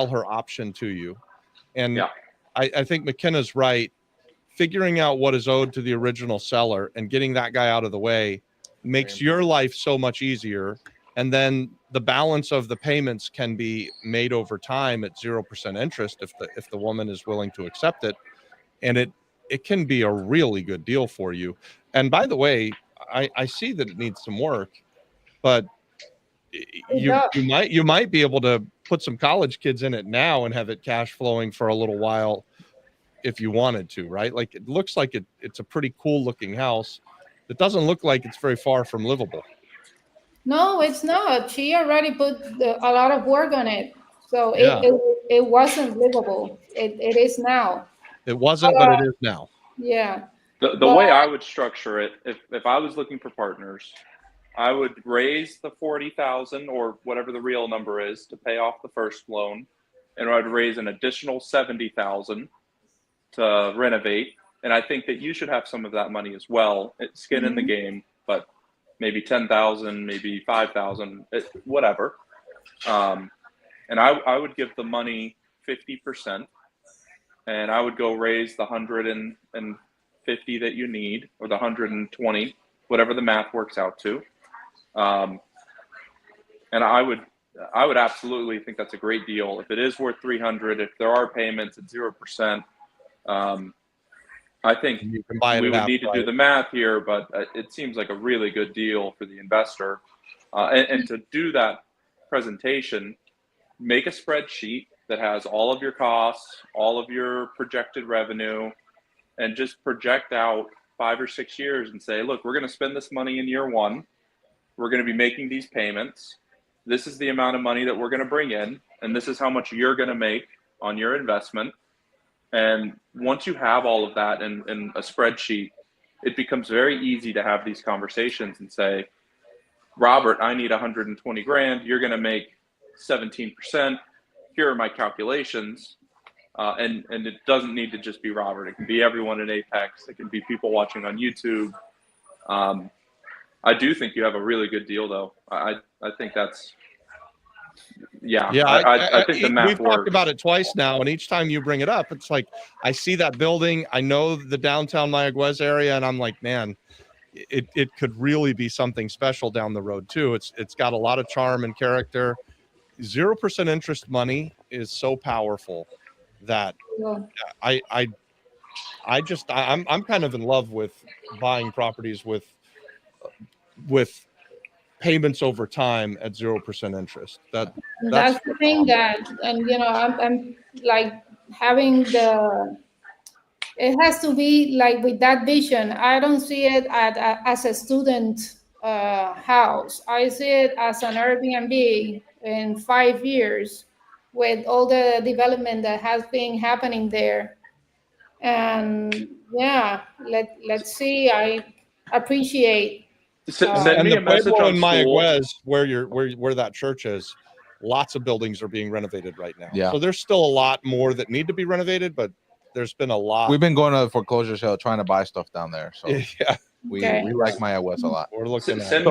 her option to you. And Yeah. I think McKenna's right. Figuring out what is owed to the original seller and getting that guy out of the way makes your life so much easier. And then the balance of the payments can be made over time at 0% interest if the woman is willing to accept it. And it can be a really good deal for you. And by the way, I see that it needs some work, but you might be able to put some college kids in it now and have it cash flowing for a little while if you wanted to, right? Like it looks like it's a pretty cool looking house. It doesn't look like it's very far from livable. No, it's not. She already put a lot of work on it. So Yeah. it wasn't livable. It is now. It wasn't, but it is now. Yeah. The way I would structure it, if I was looking for partners, I would raise the 40,000 or whatever the real number is to pay off the first loan, and I'd raise an additional 70,000 to renovate. And I think that you should have some of that money as well. It's skin in the game, but maybe 10,000, maybe 5,000, whatever. And I would give the money 50%, and I would go raise the 150 that you need, or the 120, whatever the math works out to. And I would absolutely think that's a great deal. If it is worth 300, if there are payments at 0%, I think we would need to do the math here, but it seems like a really good deal for the investor. And to do that presentation, make a spreadsheet that has all of your costs, all of your projected revenue, and just project out 5 or 6 years and say, look, we're going to spend this money in year one. We're going to be making these payments. This is the amount of money that we're going to bring in, and this is how much you're going to make on your investment. And once you have all of that in a spreadsheet, it becomes very easy to have these conversations and say, Robert, I need 120 grand. You're going to make 17%. Here are my calculations. And it doesn't need to just be Robert. It can be everyone in Apex. It can be people watching on YouTube. I do think you have a really good deal, though. I think that's, I think the math we've works. talked about it twice now, and each time you bring it up, it's like I see that building. I know the downtown Mayaguez area, and I'm like, man, it could really be something special down the road too. It's got a lot of charm and character. 0% interest money is so powerful that I'm kind of in love with buying properties with payments over time at 0% interest. That's the thing that, and I'm like having it has to be like with that vision. I don't see it as a student house. I see it as an Airbnb in 5 years with all the development that has been happening there. And let's see. I appreciate. Send me a message on in Mayaguez, where that church is. Lots of buildings are being renovated right now. Yeah. So there's still a lot more that need to be renovated, but there's been a lot. We've been going to the foreclosure sale trying to buy stuff down there. So Yeah. we like Mayaguez a lot. We're looking Send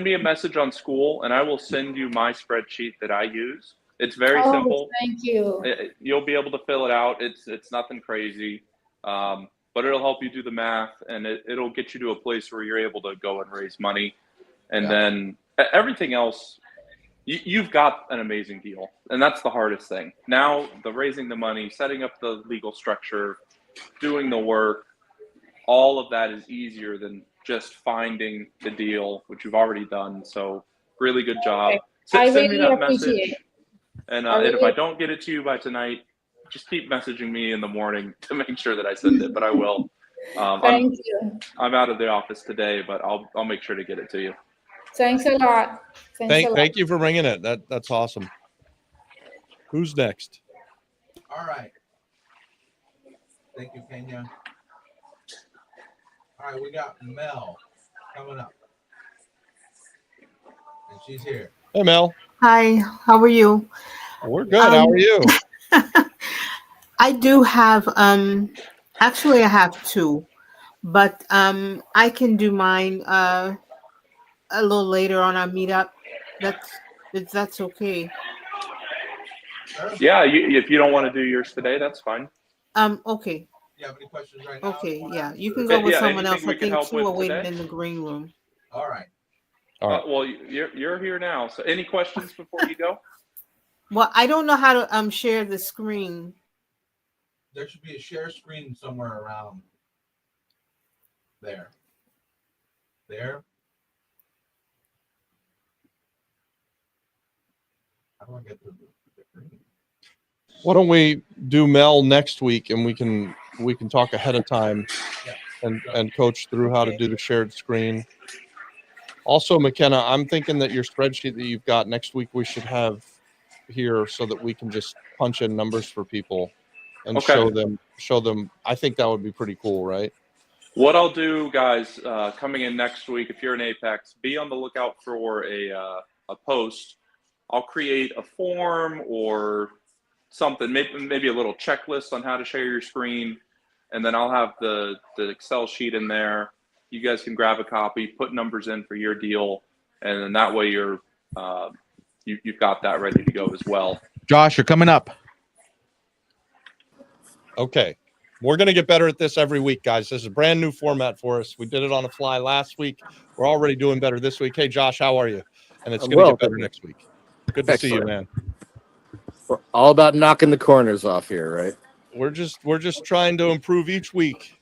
me a message on school, and I will send you my spreadsheet that I use. It's very simple. Thank you. You'll be able to fill it out. It's nothing crazy, but it'll help you do the math, and it'll get you to a place where you're able to go and raise money, and then everything else. You've got an amazing deal, and that's the hardest thing. Now, the raising the money, setting up the legal structure, doing the work, all of that is easier than just finding the deal, which you've already done. So really good job. Send me that message. And if I don't get it to you by tonight, just keep messaging me in the morning to make sure that I send it, but I will. Thank you. I'm out of the office today, but I'll make sure to get it to you. Thanks a lot. Thank you for bringing it. That's awesome. Who's next? All right. Thank you, Kenya. All right, we got Mel coming up. And she's here. Hey, Mel. Hi, how are you? We're good. How are you? I do have actually I have two, but I can do mine a little later on our meetup. That's okay. Yeah, if you don't want to do yours today, that's fine. Okay. You have any questions right now? Okay, yeah. You can go with someone else. I think two are waiting today? in the green room. All right. Well, you're here now. So any questions before you go? Well, I don't know how to share the screen. There should be a share screen somewhere around there. There. How do I get to the screen? Why don't we do Mel next week, and we can talk ahead of time and coach through how to do the shared screen. Also, McKenna, I'm thinking that your spreadsheet that you've got next week, we should have here so that we can just punch in numbers for people and show them. I think that would be pretty cool, right? What I'll do, guys, coming in next week, if you're in Apex, be on the lookout for a post. I'll create a form or something, maybe a little checklist on how to share your screen, and then I'll have the Excel sheet in there. You guys can grab a copy, put numbers in for your deal, and then that way you've got that ready to go as well. Josh, you're coming up. Okay. We're going to get better at this every week, guys. This is a brand new format for us. We did it on the fly last week. We're already doing better this week. Hey, Josh, how are you? And it's going to get better next week. Good to see you, man. We're all about knocking the corners off here, right? We're just trying to improve each week.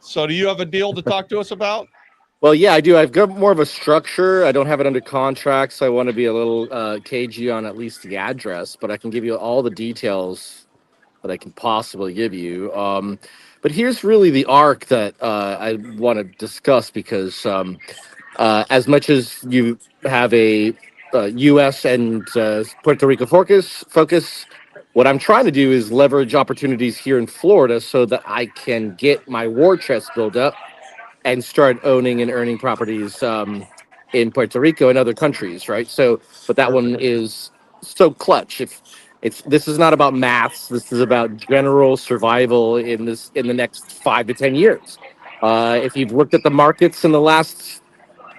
So do you have a deal to talk to us about? Well, yeah, I do. I've got more of a structure. I don't have it under contract, so I want to be a little cagey on at least the address, but I can give you all the details that I can possibly give you. But here's really the arc that I want to discuss, because as much as you have a U.S. and Puerto Rico focus, what I'm trying to do is leverage opportunities here in Florida so that I can get my war chest built up and start owning and earning properties in Puerto Rico and other countries, right? So, but that one is so clutch. This is not about maths. This is about general survival in the next 5 to 10 years. If you've looked at the markets in the last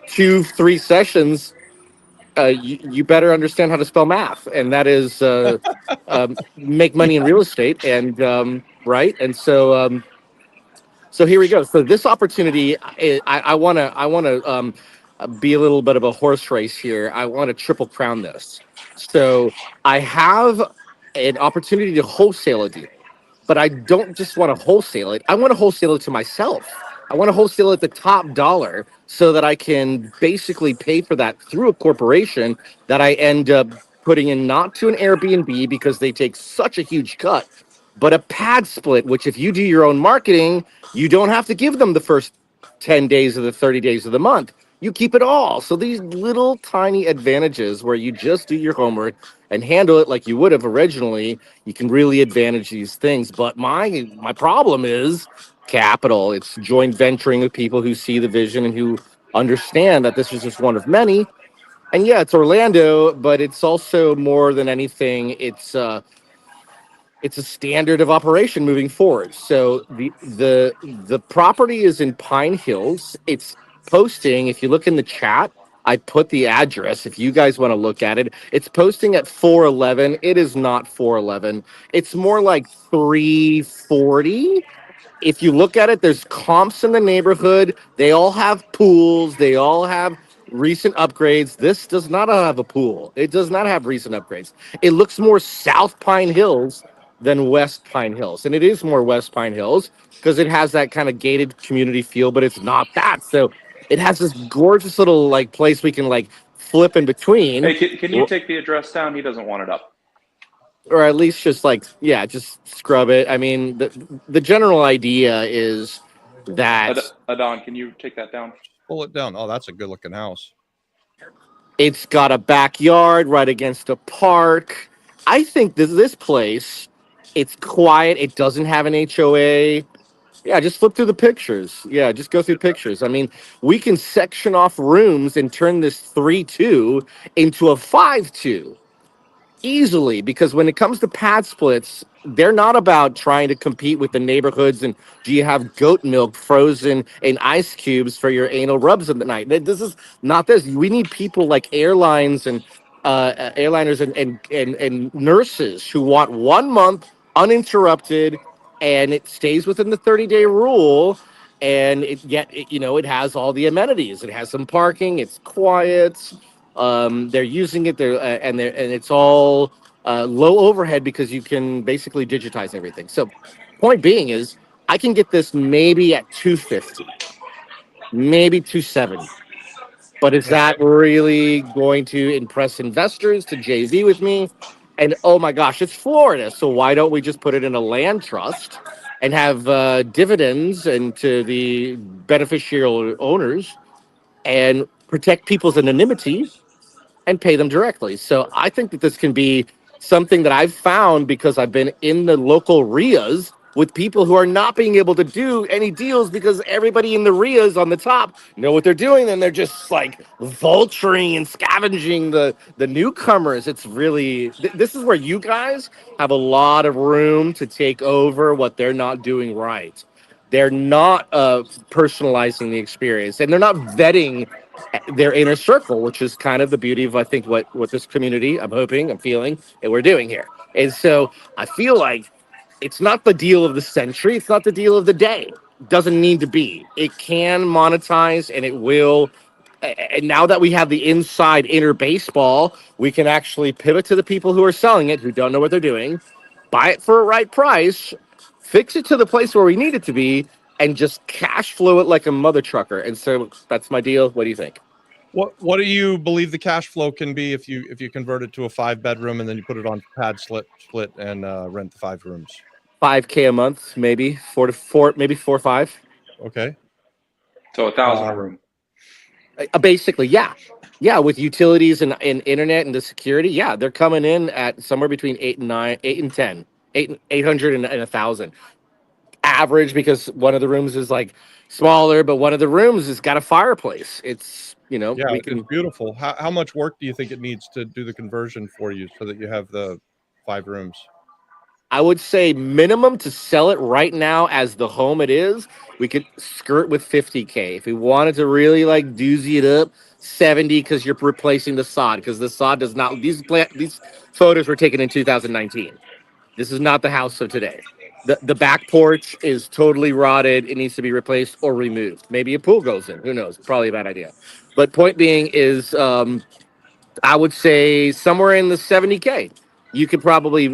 2-3 sessions, you better understand how to spell math, and that is make money in real estate, and right. And so here we go. So this opportunity, I want to be a little bit of a horse race here. I want to triple crown this. So I have an opportunity to wholesale a deal, but I don't just want to wholesale it. I want to wholesale it to myself. I want to wholesale it the top dollar so that I can basically pay for that through a corporation that I end up putting in, not to an Airbnb because they take such a huge cut, but a pad split, which if you do your own marketing, you don't have to give them the first 10 days of the 30 days of the month. You keep it all. So these little tiny advantages where you just do your homework and handle it like you would have originally, you can really advantage these things. But my problem is capital. It's joint venturing with people who see the vision and who understand that this is just one of many. And yeah, it's Orlando, but it's also more than anything, it's a standard of operation moving forward. So the property is in Pine Hills. It's posting, if you look in the chat, I put the address if you guys want to look at it. It's posting at 411. It is not 411. It's more like 340. If you look at it, there's comps in the neighborhood. They all have pools. They all have recent upgrades. This does not have a pool. It does not have recent upgrades. It looks more South Pine Hills than West Pine Hills. And it is more West Pine Hills because it has that kind of gated community feel, but it's not that. So it has this gorgeous little like place we can like flip in between. Hey, can you take the address down? He doesn't want it up. Or at least just like, yeah, just scrub it. I mean, the general idea is that Adon, can you take that down? Pull it down. Oh, that's a good looking house. It's got a backyard right against a park. I think this place, it's quiet. It doesn't have an HOA. Yeah, just flip through the pictures. Yeah, just go through pictures. I mean, we can section off rooms and turn this 3-2 into a 5-2 easily, because when it comes to pad splits, they're not about trying to compete with the neighborhoods and do you have goat milk frozen in ice cubes for your anal rubs in the night. This is not this. We need people like airliners and nurses who want 1 month uninterrupted, and it stays within the 30-day rule, and it has all the amenities. It has some parking. It's quiet. They're using it there, and it's all low overhead because you can basically digitize everything. So, point being is, I can get this maybe at 250, maybe 270. But is that really going to impress investors to JV with me? And oh my gosh, it's Florida. So why don't we just put it in a land trust and have dividends and to the beneficial owners and protect people's anonymity and pay them directly? So I think that this can be something that I've found because I've been in the local RIAs with people who are not being able to do any deals because everybody in the RIAs on the top know what they're doing, and they're just like vulturing and scavenging the newcomers. It's really this is where you guys have a lot of room to take over what they're not doing right. They're not personalizing the experience, and they're not vetting their inner circle, which is kind of the beauty of, I think, what this community, I'm hoping, I'm feeling, and we're doing here. And so I feel like it's not the deal of the century. It's not the deal of the day. It doesn't need to be. It can monetize, and it will. And now that we have the inside inner baseball, we can actually pivot to the people who are selling it, who don't know what they're doing, buy it for a right price, fix it to the place where we need it to be, and just cash flow it like a mother trucker. And so that's my deal. What do you think? What do you believe the cash flow can be if you convert it to a 5-bedroom and then you put it on pad split and rent the 5 rooms? $5K a month, maybe 4 or 5. Okay. So 1,000 a room. Basically, yeah, with utilities and internet and the security, yeah, they're coming in at somewhere between 800 and 1,000 average, because one of the rooms is like smaller, but one of the rooms has got a fireplace. It's it's beautiful. How much work do you think it needs to do the conversion for you so that you have the 5 rooms? I would say minimum to sell it right now as the home it is, we could skirt with 50K. If we wanted to really like doozy it up, 70, because you're replacing the sod, because the sod does not. These photos were taken in 2019. This is not the house of today. The back porch is totally rotted. It needs to be replaced or removed. Maybe a pool goes in. Who knows? Probably a bad idea. But point being is, I would say somewhere in the 70K. You could probably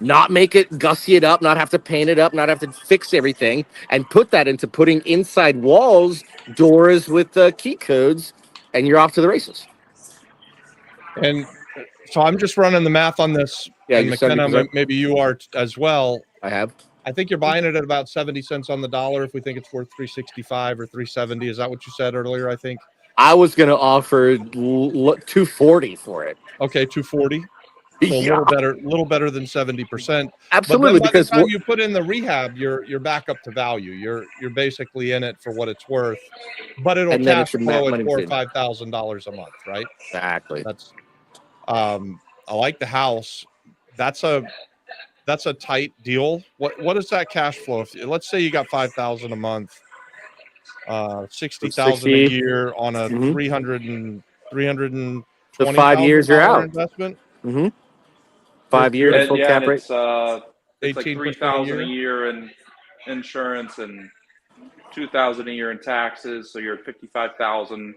not make it, gussy it up, not have to paint it up, not have to fix everything, and put that into putting inside walls, doors with key codes, and you're off to the races. And so I'm just running the math on this. Yeah, and McKenna, maybe you are as well. I think you're buying it at about 70 cents on the dollar. If we think it's worth 365 or 370, is that what you said earlier? I think I was going to offer 240 for it. Okay, 240. So a little better than 70%. Absolutely, but because by the time you put in the rehab, you're back up to value. You're basically in it for what it's worth, but it'll cash flow at $4,000 or $5,000 a month, right? Exactly. That's I like the house. That's a tight deal. What is that cash flow? If let's say you got $5,000 a month, $60,000 a year on a 320 the 5 years you're out investment. 5 years full cap rate. It's like $3,000 a year in insurance and $2,000 a year in taxes. So you're at $55,000.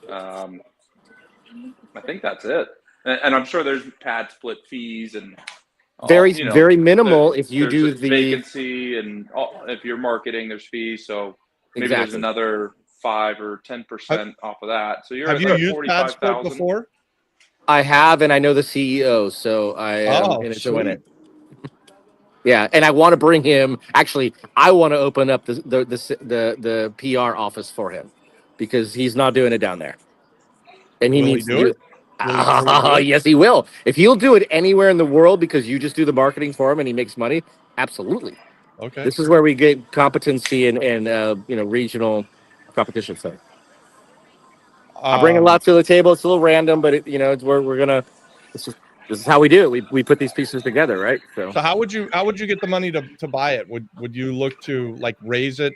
I think that's it. And I'm sure there's pad split fees and very minimal if you do the vacancy, and if you're marketing, there's fees. So maybe there's another 5 or 10% off of that. So you're have at you used pad split before? I have, and I know the CEO, so I am in it to win it. Yeah, and I want to bring him. Actually, I want to open up the PR office for him because he's not doing it down there, and he needs to do it. Yes, he will. If he'll do it anywhere in the world because you just do the marketing for him and he makes money, absolutely. Okay. This is where we get competency and regional competition. So I bring a lot to the table. It's a little random, but it's where we're gonna. This is how we do it. We put these pieces together, right? So how would you get the money to buy it? Would you look to like raise it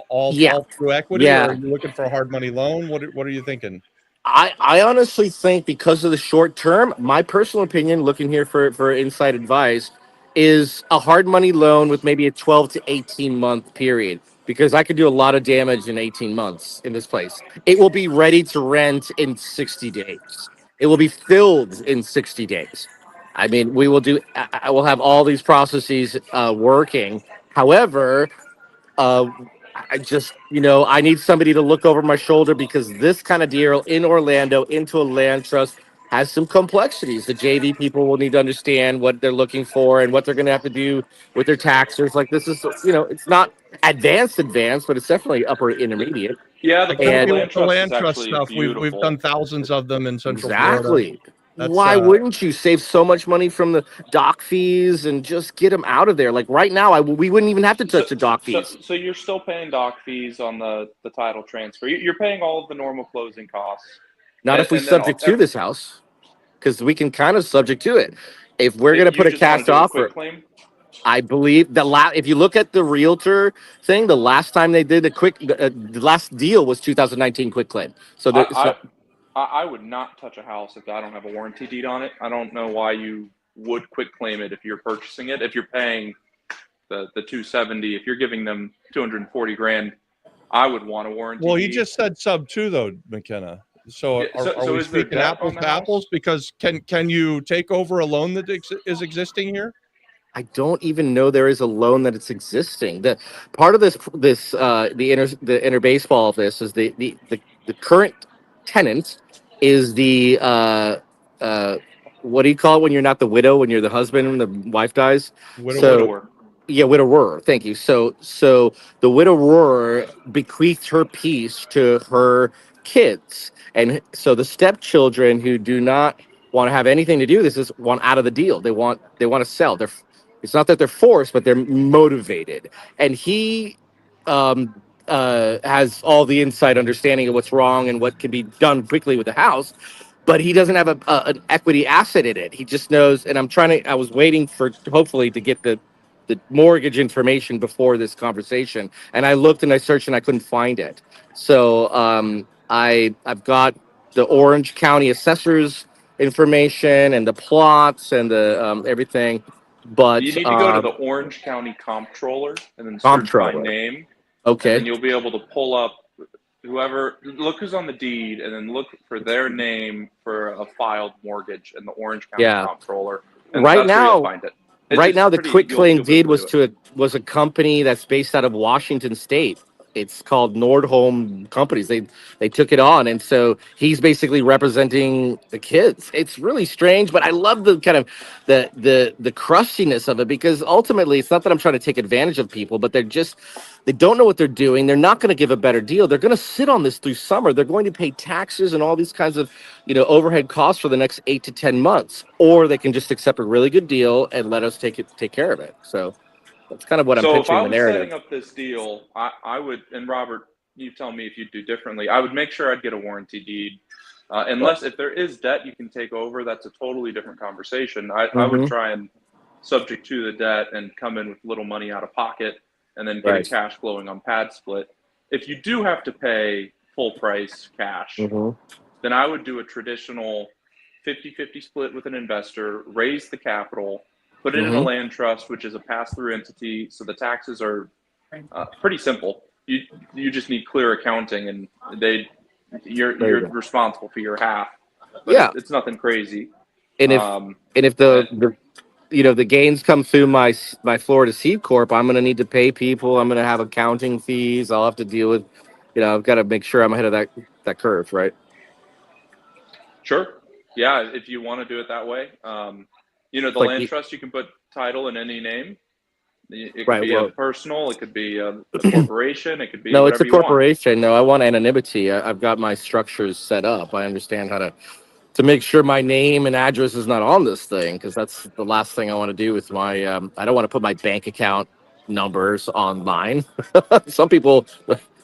all through equity, or are you looking for a hard money loan? What are you thinking? I honestly think because of the short term, my personal opinion, looking here for inside advice, is a hard money loan with maybe a 12 to 18 month period, because I could do a lot of damage in 18 months in this place. It will be ready to rent in 60 days. It will be filled in 60 days. I mean, I will have all these processes working. However, I just, I need somebody to look over my shoulder, because this kind of deal in Orlando into a land trust has some complexities. The JV people will need to understand what they're looking for and what they're going to have to do with their taxes. Like, this is, it's not advanced, but it's definitely upper intermediate. Yeah, the land trust stuff. We've done thousands of them in Central Florida. Why wouldn't you save so much money from the dock fees and just get them out of there? Like right now, we wouldn't even have to touch the dock fees. So you're still paying dock fees on the title transfer. You're paying all of the normal closing costs. Not if we subject to this house, because we can kind of subject to it. If we're going to put a cash offer, I believe if you look at the realtor thing, the last time they did the last deal was 2019 quick claim. So I would not touch a house if I don't have a warranty deed on it. I don't know why you would quick claim it if you're purchasing it. If you're paying the 270, if you're giving them 240 grand, I would want a warranty. Well, he deed. just said sub 2 though, McKenna. So are we speaking apples to apples? Because can you take over a loan that is existing here? I don't even know there is a loan that it's existing. The part of the inner baseball of this is the current tenant is the what do you call it when you're not the widow, when you're the husband and the wife dies? Widower. Yeah, widower. Thank you. So the widower bequeathed her piece to her kids, and so the stepchildren who do not want to have anything to do with this want out of the deal. They want to sell. It's not that they're forced, but they're motivated. And he has all the inside understanding of what's wrong and what can be done quickly with the house, but he doesn't have an equity asset in it. He just knows. And I was waiting for hopefully to get the mortgage information before this conversation, and I looked and I searched and I couldn't find it. So I've got the Orange County assessors information and the plots and the everything. But you need to go to the Orange County Comptroller and then search by name. Okay. And you'll be able to pull up look who's on the deed, and then look for their name for a filed mortgage in the Orange County Comptroller. And right now, find it. The quick claim deed was a company that's based out of Washington State. It's called Nordholm Companies. They took it on, and so he's basically representing the kids. It's really strange, but I love the kind of the crustiness of it, because ultimately it's not that I'm trying to take advantage of people, but they don't know what they're doing. They're not going to give a better deal. They're going to sit on this through summer. They're going to pay taxes and all these kinds of overhead costs for the next 8 to 10 months, or they can just accept a really good deal and let us take care of it. So that's kind of what I'm pitching the narrative. So if I was setting up this deal, I would, and Robert, you tell me if you'd do differently, I would make sure I'd get a warranty deed. Unless if there is debt you can take over, that's a totally different conversation. I would try and subject to the debt and come in with little money out of pocket and then get cash flowing on pad split. If you do have to pay full price cash, then I would do a traditional 50-50 split with an investor, raise the capital, put it in a land trust, which is a pass-through entity, so the taxes are pretty simple. You just need clear accounting, and you're responsible for your half. But it's nothing crazy. And if the gains come through my Florida C Corp, I'm going to need to pay people. I'm going to have accounting fees. I'll have to deal with. I've got to make sure I'm ahead of that curve, right? Sure. Yeah, if you want to do it that way. The land trust, you can put title in any name. It could be a personal, it could be a corporation, it could be no, it's a corporation. No, I want anonymity. I've got my structures set up. I understand how to make sure my name and address is not on this thing, because that's the last thing I want to do with my. I don't want to put my bank account numbers online. Some people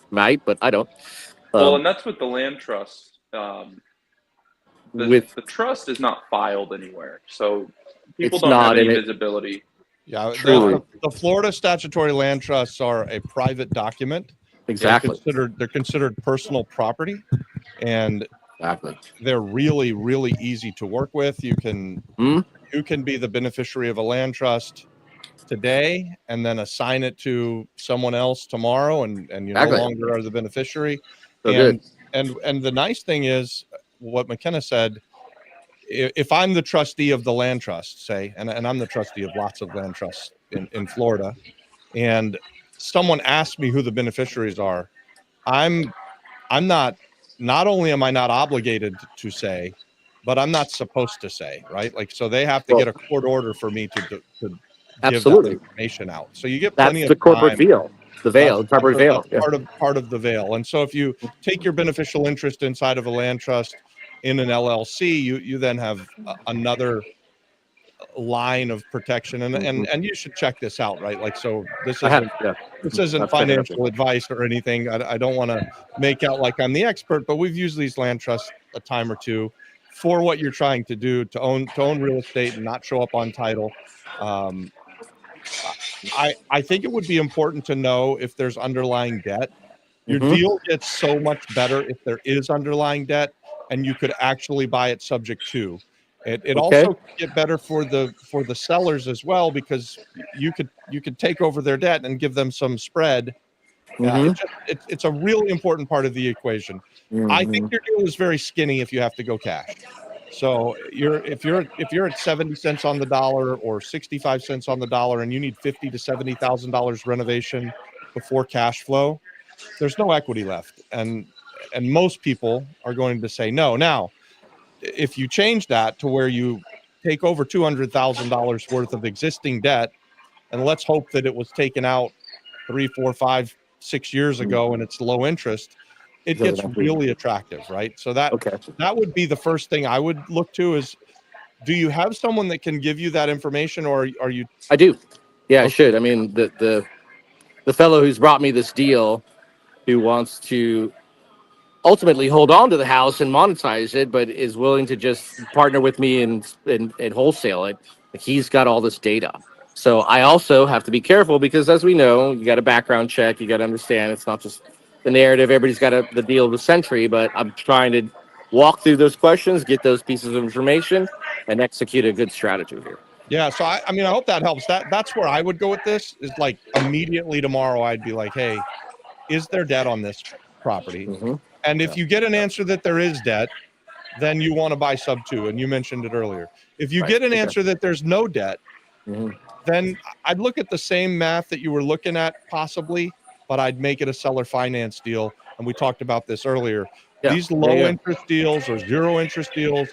might, but I don't. Well, and that's with the land trust. The trust is not filed anywhere, so people don't have any visibility. Yeah, truly. The Florida statutory land trusts are a private document. Exactly. They're considered personal property, and they're really, really easy to work with. You can be the beneficiary of a land trust today and then assign it to someone else tomorrow, and you no longer are the beneficiary. And the nice thing is what McKenna said. If I'm the trustee of the land trust, say, and I'm the trustee of lots of land trusts in Florida, and someone asks me who the beneficiaries are, not only am I not obligated to say, but I'm not supposed to say, right? Like, so they have to get a court order for me to give that information out. So you get plenty of the corporate veil. The veil, corporate veil. Part of the veil. And so if you take your beneficial interest inside of a land trust, in an LLC, you then have another line of protection, and you should check this out, right? Like, so this isn't I've financial advice or anything. I don't want to make out like I'm the expert, but we've used these land trusts a time or two for what you're trying to do, to own real estate and not show up on title. I think it would be important to know if there's underlying debt. Your deal gets so much better if there is underlying debt, and you could actually buy it subject to. It also could get better for the sellers as well, because you could take over their debt and give them some spread. It's a really important part of the equation. I think your deal is very skinny if you have to go cash. So if you're at 70 cents on the dollar or 65 cents on the dollar, and you need $50,000 to $70,000 renovation before cash flow, there's no equity left, and most people are going to say no. Now, if you change that to where you take over $200,000 worth of existing debt, and let's hope that it was taken out 3, 4, 5, 6 years ago and it's low interest, it gets really attractive, right? So that would be the first thing I would look to is, do you have someone that can give you that information, or are you? I do. Yeah, I should. I mean, the fellow who's brought me this deal, who wants to ultimately hold on to the house and monetize it, but is willing to just partner with me and wholesale it. He's got all this data. So I also have to be careful, because as we know, you got a background check. You got to understand it's not just the narrative. Everybody's got the deal of the century, but I'm trying to walk through those questions, get those pieces of information, and execute a good strategy here. Yeah. So I mean, I hope that helps. That's where I would go with this, is like immediately tomorrow, I'd be like, hey, is there debt on this property? And if you get an answer that there is debt, then you want to buy sub 2. And you mentioned it earlier. If you get an answer that there's no debt, then I'd look at the same math that you were looking at possibly, but I'd make it a seller finance deal. And we talked about this earlier. These low interest deals or zero interest deals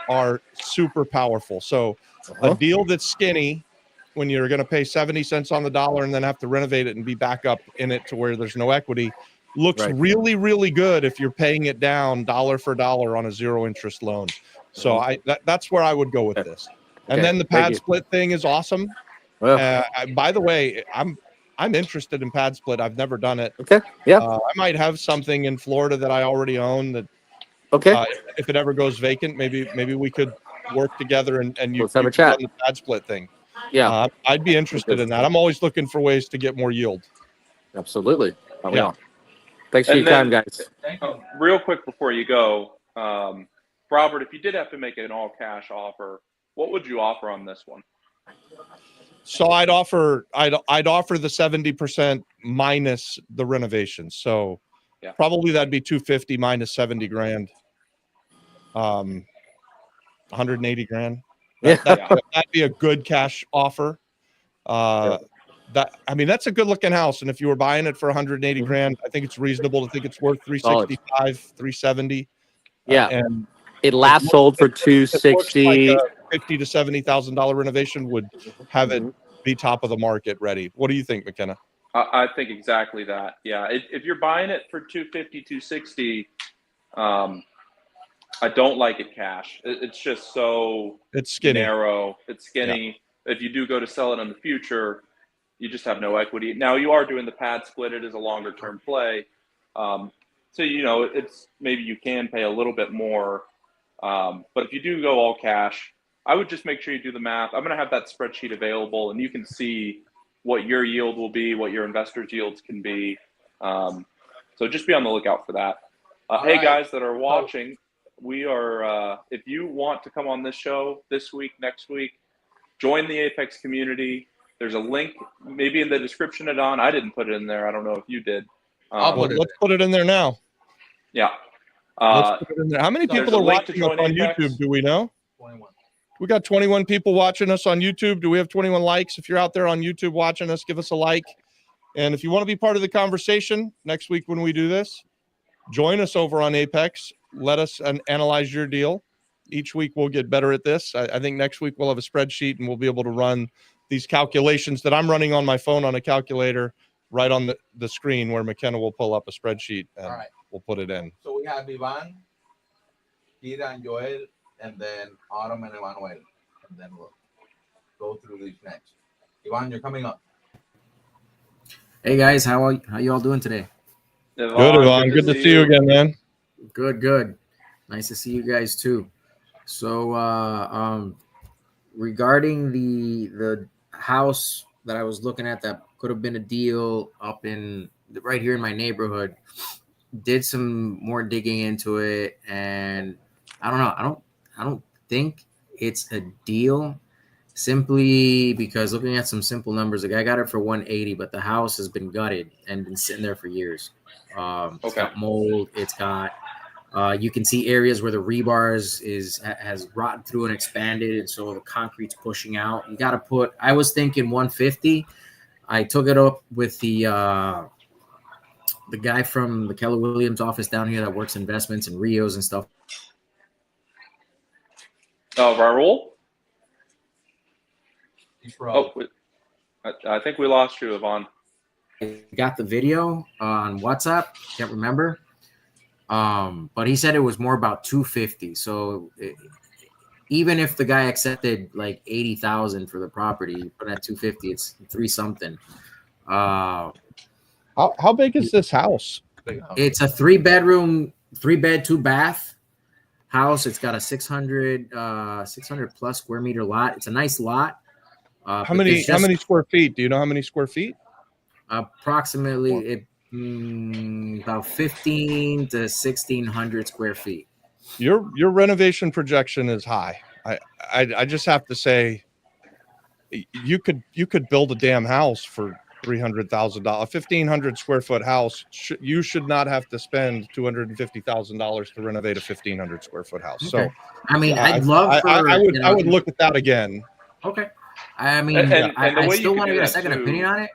are super powerful. So a deal that's skinny, when you're going to pay 70 cents on the dollar and then have to renovate it and be back up in it to where there's no equity, looks really, really good if you're paying it down dollar for dollar on a zero interest loan. So that's where I would go with this. And then the pad split thing is awesome. By the way, I'm interested in pad split. I've never done it. I might have something in Florida that I already own that. If it ever goes vacant, maybe we could work together and you have a chat on the pad split thing. I'd be interested in that. I'm always looking for ways to get more yield. Absolutely. Thanks for your time, guys. Real quick before you go, Robert, if you did have to make an all cash offer, what would you offer on this one? So I'd offer the 70% minus the renovations. So probably that'd be 250 minus 70 grand. 180 grand. That'd be a good cash offer. That's a good looking house. And if you were buying it for 180 grand, I think it's reasonable to think it's worth 365, 370. And it last sold for 260. Like a $50,000 to $70,000 renovation would have it be top of the market ready. What do you think, McKenna? I think exactly that. Yeah. If you're buying it for 250, 260, I don't like it cash. It's just it's skinny. Narrow. It's skinny. If you do go to sell it in the future, you just have no equity. Now you are doing the pad split. It is a longer term play. So, it's maybe you can pay a little bit more. But if you do go all cash, I would just make sure you do the math. I'm going to have that spreadsheet available, and you can see what your yield will be, what your investors' yields can be. So just be on the lookout for that. Hey, guys that are watching, we are, if you want to come on this show this week, next week, join the Apex community. There's a link maybe in the description, Adon. I didn't put it in there. I don't know if you did. Let's put it in there now. Yeah. Let's put it in there. How many people are watching us on YouTube? Do we know? 21. We got 21 people watching us on YouTube. Do we have 21 likes? If you're out there on YouTube watching us, give us a like. And if you want to be part of the conversation next week when we do this, join us over on Apex. Let us analyze your deal. Each week we'll get better at this. I think next week we'll have a spreadsheet and we'll be able to run these calculations that I'm running on my phone on a calculator right on the screen, where McKenna will pull up a spreadsheet and we'll put it in. So we have Ivan. Kira and Joel, and then Autumn and Emmanuel, and then we'll go through these next. Ivan, you're coming up. Hey guys, how you all doing today? Good, Ivan. Good to see you again, man. Good. Nice to see you guys too. So, regarding the house that I was looking at that could have been a deal up in right here in my neighborhood, did some more digging into it, and I don't know. I don't think it's a deal. Simply because looking at some simple numbers, the guy got it for 180, but the house has been gutted and been sitting there for years. It's got mold. It's got you can see areas where the rebars has rotted through and expanded, and so the concrete's pushing out. You got to put. I was thinking 150. I took it up with the guy from the Keller Williams office down here that works investments and Rios and stuff. Raul. Oh, I think we lost you, Ivan. Got the video on WhatsApp. Can't remember. But he said it was more about 250. So even if the guy accepted like 80,000 for the property, but at 250, it's 3-something. How big is this house? It's a 3-bedroom, 3-bed, 2-bath house. It's got a 600 plus square meter lot. It's a nice lot. How many square feet? Do you know how many square feet? Approximately about 15 to 1,600 square feet. Your renovation projection is high. I just have to say, you could build a damn house for $300,000, 1,500 square foot house. You should not have to spend $250,000 to renovate a 1,500 square foot house. Okay. So, I mean, I'd love. I would look at that again. Okay. I mean, I still want to get a second opinion on it.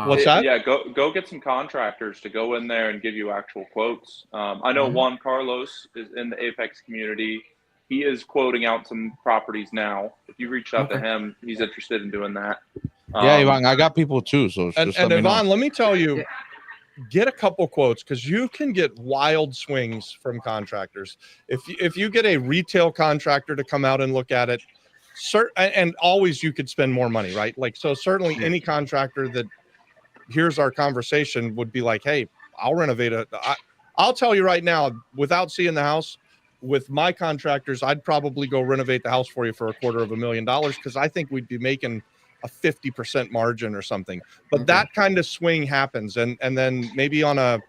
What's that? Yeah, go get some contractors to go in there and give you actual quotes. I know Juan Carlos is in the Apex community. He is quoting out some properties now. If you reach out to him, he's interested in doing that. Yeah, Ivan, I got people too. So and Ivan, let me tell you, get a couple quotes because you can get wild swings from contractors. If you get a retail contractor to come out and look at it, and always you could spend more money, right? Like, so certainly any contractor that hears our conversation would be like, hey, I'll renovate I'll tell you right now, without seeing the house, with my contractors, I'd probably go renovate the house for you for $250,000 because I think we'd be making a 50% margin or something. But that kind of swing happens, and then maybe on a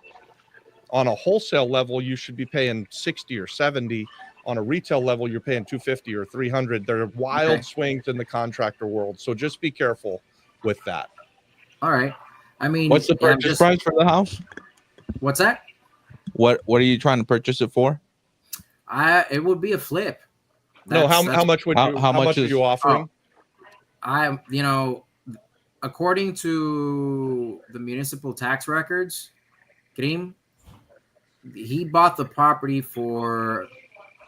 wholesale level, you should be paying 60 or 70. On a retail level, you're paying 250 or 300. There are wild swings in the contractor world, so just be careful with that. All right. I mean, what's the purchase price for the house? What's that? What are you trying to purchase it for? It would be a flip. How much would you? How much are you offering? According to the municipal tax records, Krim, he bought the property for.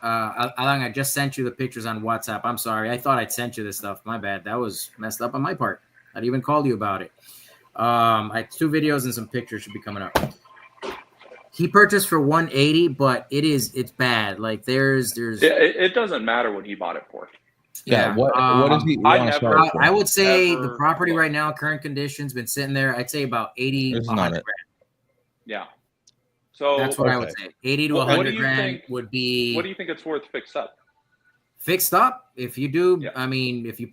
Alan, I just sent you the pictures on WhatsApp. I'm sorry. I thought I'd sent you this stuff. My bad. That was messed up on my part. I'd even called you about it. I 2 videos and some pictures should be coming up. He purchased for 180, but it's bad. Like there's. Yeah, it doesn't matter what he bought it for. Yeah. What is he? I would say the property right now, current conditions, been sitting there. I'd say about 80, 100 grand. Yeah. So that's what I would say. 80 to 100 grand would be. What do you think it's worth fixed up? Fixed up? If you do, I mean, if you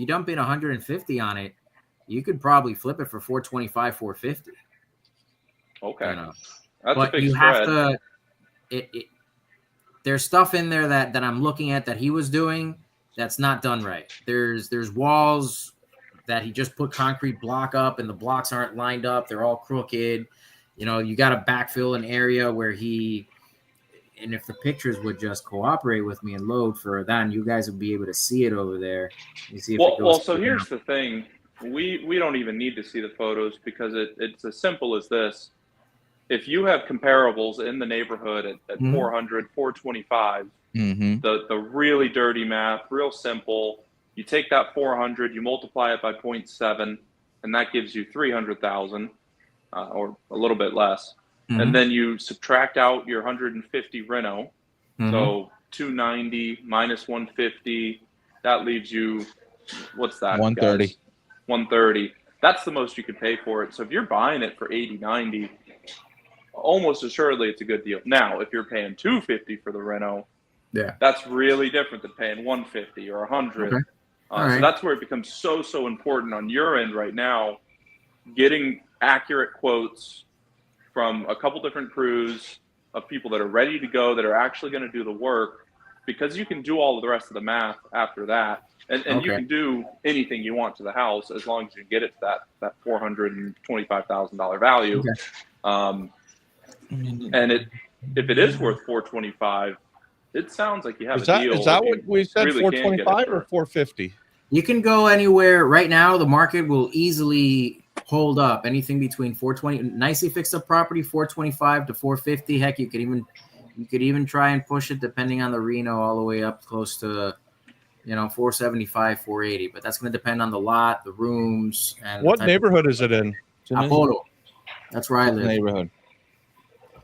dump in 150 on it, you could probably flip it for 425, 450. Okay. That's but a big spread. Have to. There's stuff in there that I'm looking at that he was doing that's not done right. There's walls that he just put concrete block up and the blocks aren't lined up. They're all crooked. You got to backfill an area where and if the pictures would just cooperate with me and load for that, you guys would be able to see it over there. You see so here's the thing. We don't even need to see the photos because it's as simple as this. If you have comparables in the neighborhood at 400, 425, the really dirty math, real simple, you take that 400, you multiply it by 0.7, and that gives you 300,000. Or a little bit less, and then you subtract out your 150 reno, So 290 minus 150, that leaves you, what's that? 130. Guys? 130. That's the most you could pay for it. So if you're buying it for 80, 90, almost assuredly it's a good deal. Now, if you're paying 250 for the reno, that's really different than paying 150 or 100. Okay. So that's where it becomes so important on your end right now, getting accurate quotes from a couple different crews of people that are ready to go, that are actually going to do the work, because you can do all of the rest of the math after that. And you can do anything you want to the house as long as you get it to that $425,000 value. Okay. And if it is worth $425,000, it sounds like you have a deal. Is that what we said? Really $425,000 or $450,000? You can go anywhere right now. The market will easily hold up anything between 420, nicely fixed up property, 425 to 450. Heck, you could even try and push it depending on the Reno all the way up close to 475, 480. But that's going to depend on the lot, the rooms, and what neighborhood is it in? Apollo. That's where I live. Neighborhood.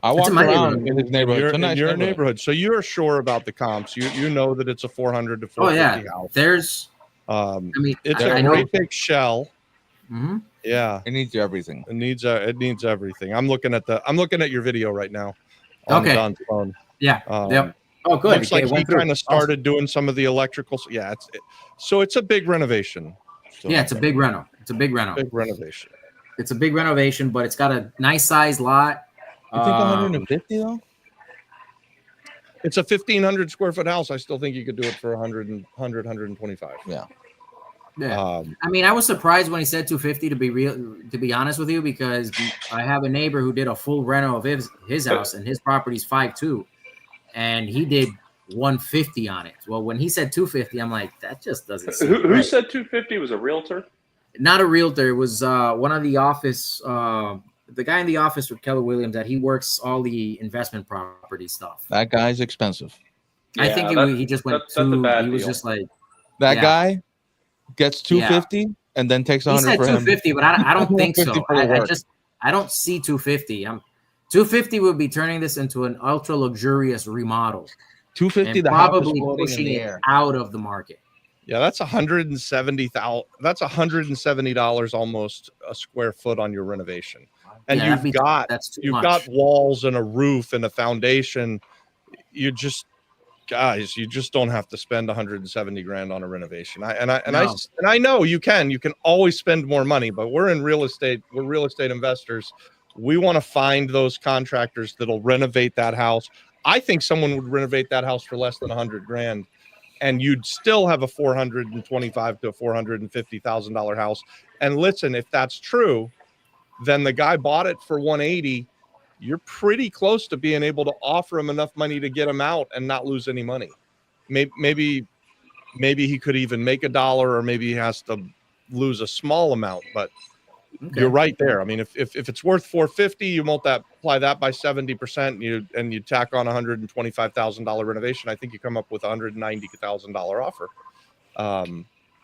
I walk around in his neighborhood. You're a neighborhood, so you're sure about the comps. You know that it's a 400 to 450 house. There's. It's a great big shell. Mm-hmm. Yeah, it needs everything. It needs everything. I'm looking at your video right now. On Don's phone. Yeah. Yep. Oh, good. Looks like he kind of started doing some of the electrical. Yeah, so it's a big renovation. So it's a big reno. It's a big reno. Big renovation. It's a big renovation, but it's got a nice size lot. You think 150 though? It's a 1,500 square foot house. I still think you could do it for 125. Yeah. I mean, I was surprised when he said 250. To be honest with you, because I have a neighbor who did a full reno of his house, and his property's 5.2, and he did 150 on it. Well, when he said 250, I'm like, that just doesn't. Who said 250 was a realtor? Not a realtor. It was one of the office. The guy in the office with Keller Williams, that he works all the investment property stuff. That guy's expensive. I think he just went too. He was just like that guy gets 250 and then takes 100 he said for 250, him. but I don't think so. I don't see 250. 250 would be turning this into an ultra luxurious remodel. 250, the probably pushing it out of the market. Yeah, that's $170,000. That's $170 almost a square foot on your renovation, and you've got walls and a roof and a foundation. You just don't have to spend $170,000 on a renovation. I know you can always spend more money, but we're in real estate. We're real estate investors. We want to find those contractors that'll renovate that house. I think someone would renovate that house for less than $100,000. And you'd still have a $425,000 to $450,000 house. And listen, if that's true, then the guy bought it for $180,000. You're pretty close to being able to offer him enough money to get him out and not lose any money. Maybe he could even make $1, or maybe he has to lose a small amount. But you're right there. I mean, if it's worth $450,000, you multiply that by 70%, and you tack on $125,000 renovation. I think you come up with $190,000 offer.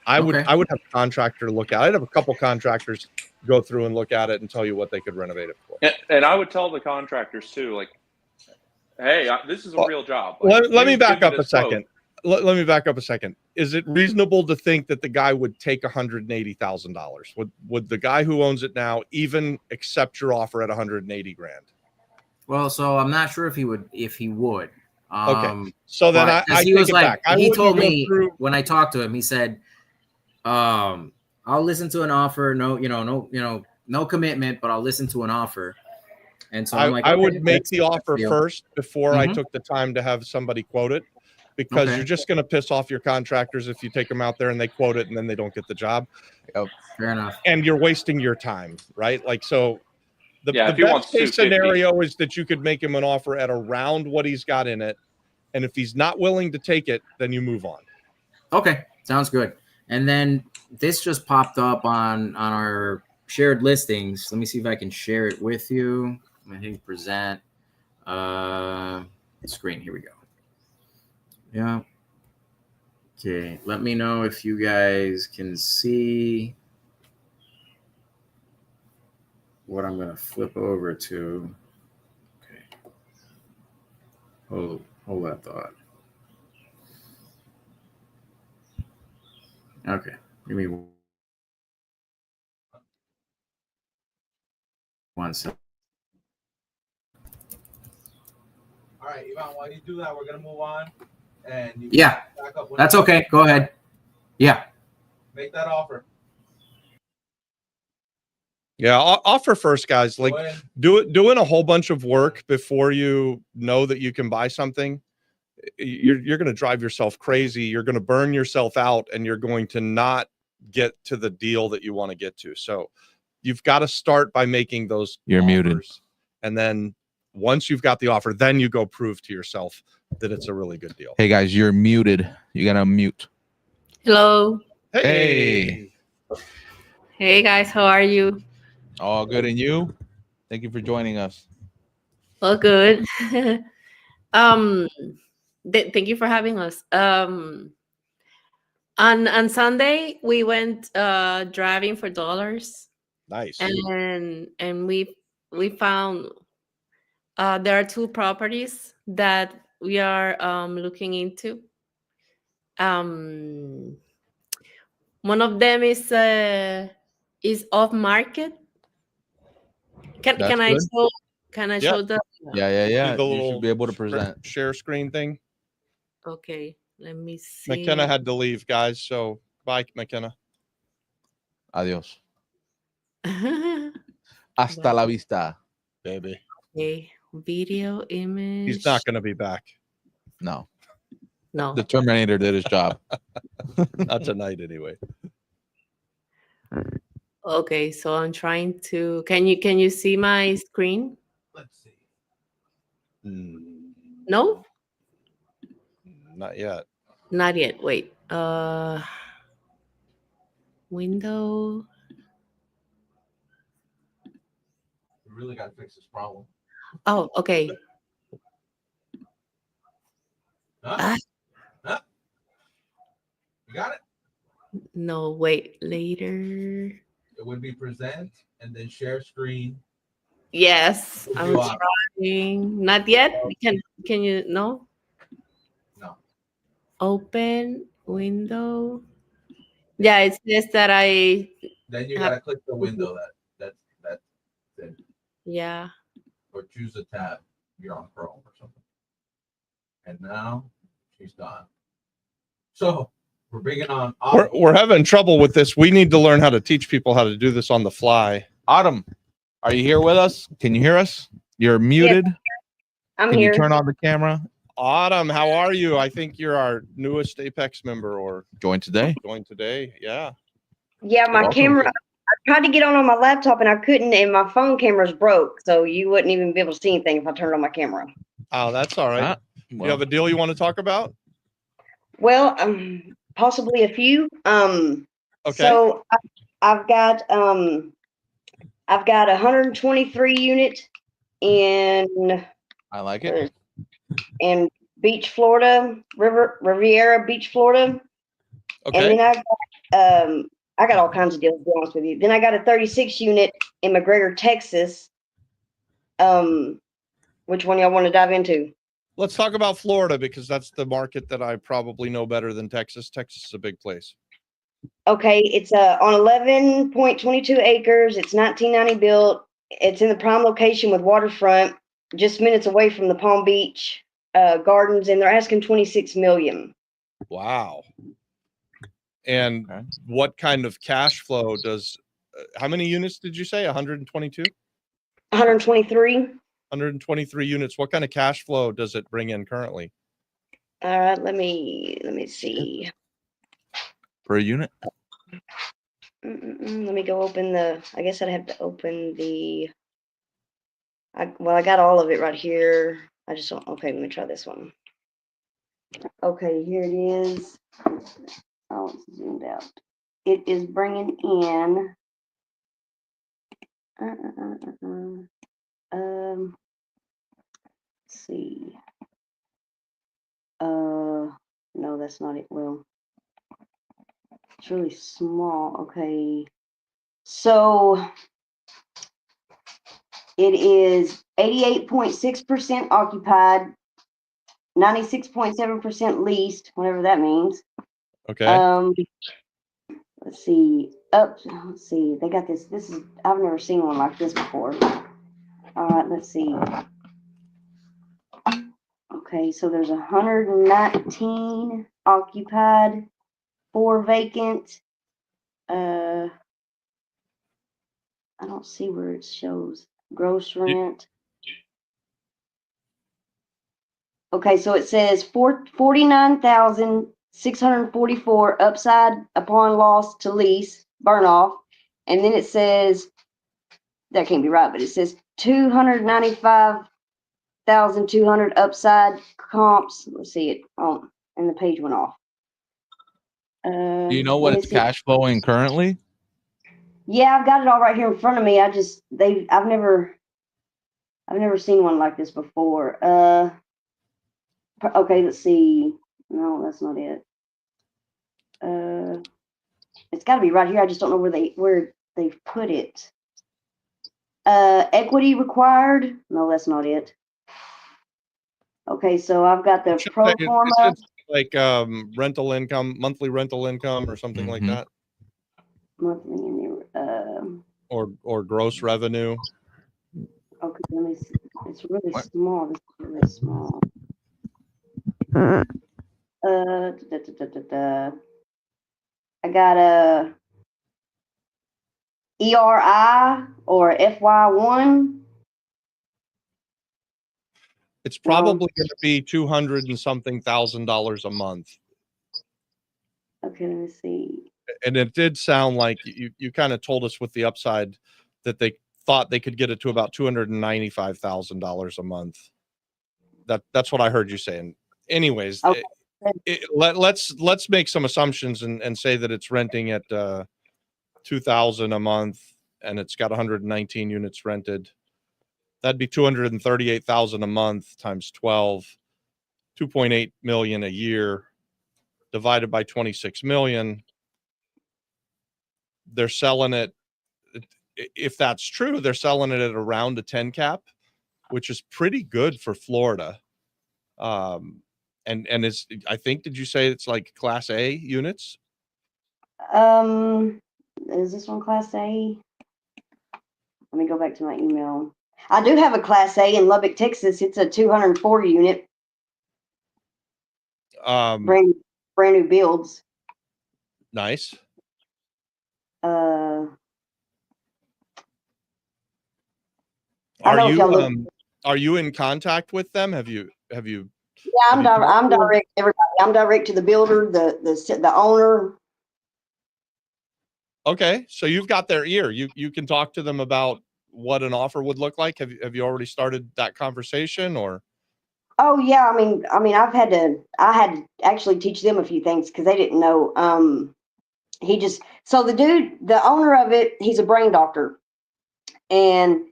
I would have a contractor look at it. I'd have a couple contractors go through and look at it and tell you what they could renovate it for. And I would tell the contractors too, like, hey, this is a real job. Like, let me back up a second. Let me back up a second. Is it reasonable to think that the guy would take $180,000? Would the guy who owns it now even accept your offer at $180,000? Well, so I'm not sure if he would. Okay. So then I he was like, he told me through... when I talked to him, he said, I'll listen to an offer. No commitment, but I'll listen to an offer. And so I'm like, I would make the offer first before I took the time to have somebody quote it. Because you're just going to piss off your contractors if you take them out there and they quote it and then they don't get the job. Fair enough. And you're wasting your time, right? Like, so the best case scenario is that you could make him an offer at around what he's got in it. And if he's not willing to take it, then you move on. Okay. Sounds good. And then this just popped up on our shared listings. Let me see if I can share it with you. I think present screen. Here we go. Yeah. Okay. Let me know if you guys can see what I'm going to flip over to. Okay. Hold Hold that thought. Okay. Give me 1 second. All right, Ivan, while you do that, we're gonna move on. And you Yeah, back up when that's you okay. Go ahead. Yeah. make that offer. Yeah, offer first, guys. Like Go ahead. doing a whole bunch of work before you know that you can buy something, you're going to drive yourself crazy. You're going to burn yourself out, and you're going to not get to the deal that you want to get to. So you've got to start by making those You're muted. offers. And then once you've got the offer, then you go prove to yourself that it's a really good deal. Hey guys, you're muted. You gotta mute. Hello. Hey. Hey guys, how are you? All good, and you? Thank you for joining us. All good. Thank you for having us. On Sunday we went driving for dollars. Nice. And we found there are 2 properties that we are looking into. One of them is off market. Can I show the Yeah. The You little should be able to present. share screen thing. Okay, let me see. McKenna had to leave, guys. So bye, McKenna. Adios. Hasta la vista, baby. Okay, video image. He's not going to be back. No. No. The Terminator did his job. Not tonight, anyway. Okay, so I'm trying to. Can you see my screen? Let's see. No, Not yet. not yet. Wait. Window. We really got to fix this problem. Oh, okay. Huh? You got it? No, wait. Later. It would be present and then share screen. Yes, I'm You are. trying. Not yet. Can you? No. No. Open window. Yeah, it says that I. Then you gotta click the window that's it. Yeah. Or choose a tab. You're on Chrome or something. And now she's gone. So we're bringing on Autumn. We're having trouble with this. We need to learn how to teach people how to do this on the fly. Autumn, are you here with us? Can you hear us? You're muted. I'm Can here. you turn on the camera? Autumn, how are you? I think you're our newest Apex member, or join today. Join today, yeah. Yeah, my Welcome. camera. I tried to get on my laptop and I couldn't, and my phone camera's broke, so you wouldn't even be able to see anything if I turned on my camera. Oh, that's all right. You have a deal you want to talk about? Well, possibly a few. Okay. So I've got 123 units in. I like it. In Beach, Florida, Riviera Beach, Florida. Okay. And then I got all kinds of deals, to be honest with you. Then I got a 36 unit in McGregor, Texas. Which one y'all want to dive into? Let's talk about Florida, because that's the market that I probably know better than Texas. Texas is a big place. Okay, it's on 11.22 acres. It's 1990 built. It's in the prime location with waterfront, just minutes away from the Palm Beach Gardens, and they're asking $26 million. Wow. And what kind of cash flow does? How many units did you say? 122. 123. 123 units. What kind of cash flow does it bring in currently? All right, let me see. Per unit? Let me go open the. I guess I'd have to open the. I got all of it right here. I just don't. Okay, let me try this one. Okay, here it is. Oh, it's zoomed out. It is bringing in. Let's see. No, that's not it. Well, it's really small. Okay. So it is 88.6% occupied. 96.7% leased, whatever that means. Okay. Let's see. Let's see. They got this. This is, I've never seen one like this before. All right, let's see. Okay, so there's 119 occupied, 4 vacant. I don't see where it shows gross rent. Okay, so it says 49,644 upside upon loss to lease, burn off. And then it says, that can't be right, but it says 295,200 upside comps. Let's see it. Oh, and the page went off. Do you know what it's cash flowing currently? Yeah, I've got it all right here in front of me. I've never seen one like this before. Okay, let's see. No, that's not it. It's got to be right here. I just don't know where they've put it. Equity required. No, that's not it. Okay, so I've got the pro forma. Like rental income, monthly rental income, or something like that. Monthly or gross revenue. Okay, let me see. It's really small. This is really small. I got a ERI or FY1. It's probably going to be $200 and something thousand a month. Okay, let me see. And it did sound like you kind of told us with the upside that they thought they could get it to about $295,000 a month. That's what I heard you saying. Anyways, okay. Let's make some assumptions and say that it's renting at $2,000 a month and it's got 119 units rented. That'd be $238,000 a month times 12, 2.8 million a year divided by 26 million. They're selling it. If that's true, they're selling it at around a 10 cap, which is pretty good for Florida. And it's, I think, did you say it's like Class A units? Is this one Class A? Let me go back to my email. I do have a Class A in Lubbock, Texas. It's a 204 unit. Brand new builds. Nice. Are you in contact with them? Have you? Yeah, I'm direct. Everybody, I'm direct to the builder, the owner. Okay, so you've got their ear. You can talk to them about what an offer would look like. Have you already started that conversation, or? Oh yeah, I mean, I had to actually teach them a few things because they didn't know. So the owner of it, he's a brain doctor, and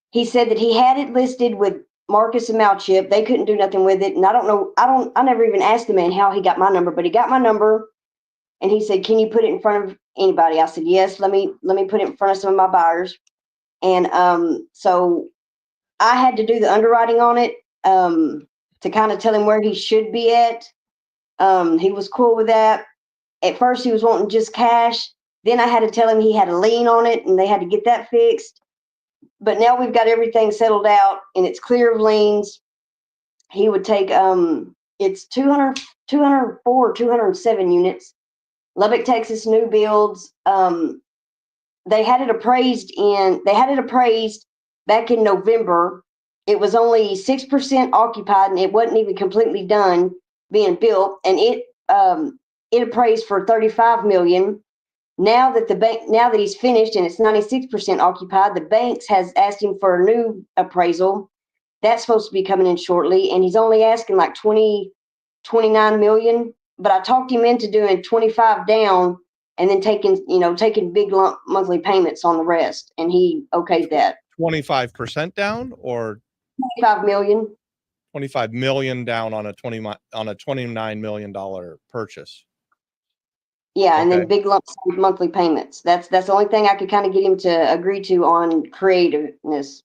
he said that he had it listed with Marcus and Malchip. They couldn't do nothing with it, and I never even asked the man how he got my number, but he got my number, and he said, "Can you put it in front of anybody?" I said, "Yes. Let me put it in front of some of my buyers." And so I had to do the underwriting on it to kind of tell him where he should be at. He was cool with that. At first, he was wanting just cash. Then I had to tell him he had a lien on it, and they had to get that fixed. But now we've got everything settled out, and it's clear of liens. He would take it's 204, 207 units. Lubbock, Texas, new builds. They had it appraised back in November. It was only 6% occupied, and it wasn't even completely done being built. And it appraised for $35 million. Now that he's finished and it's 96% occupied, the banks has asked him for a new appraisal. That's supposed to be coming in shortly, and he's only asking like 29 million. But I talked him into doing 25 down and then taking big lump monthly payments on the rest, and he okayed that. 25% down, or 25 million. 25 million down on a $29 million purchase. Yeah, and then big lump monthly payments. That's the only thing I could kind of get him to agree to on creativeness.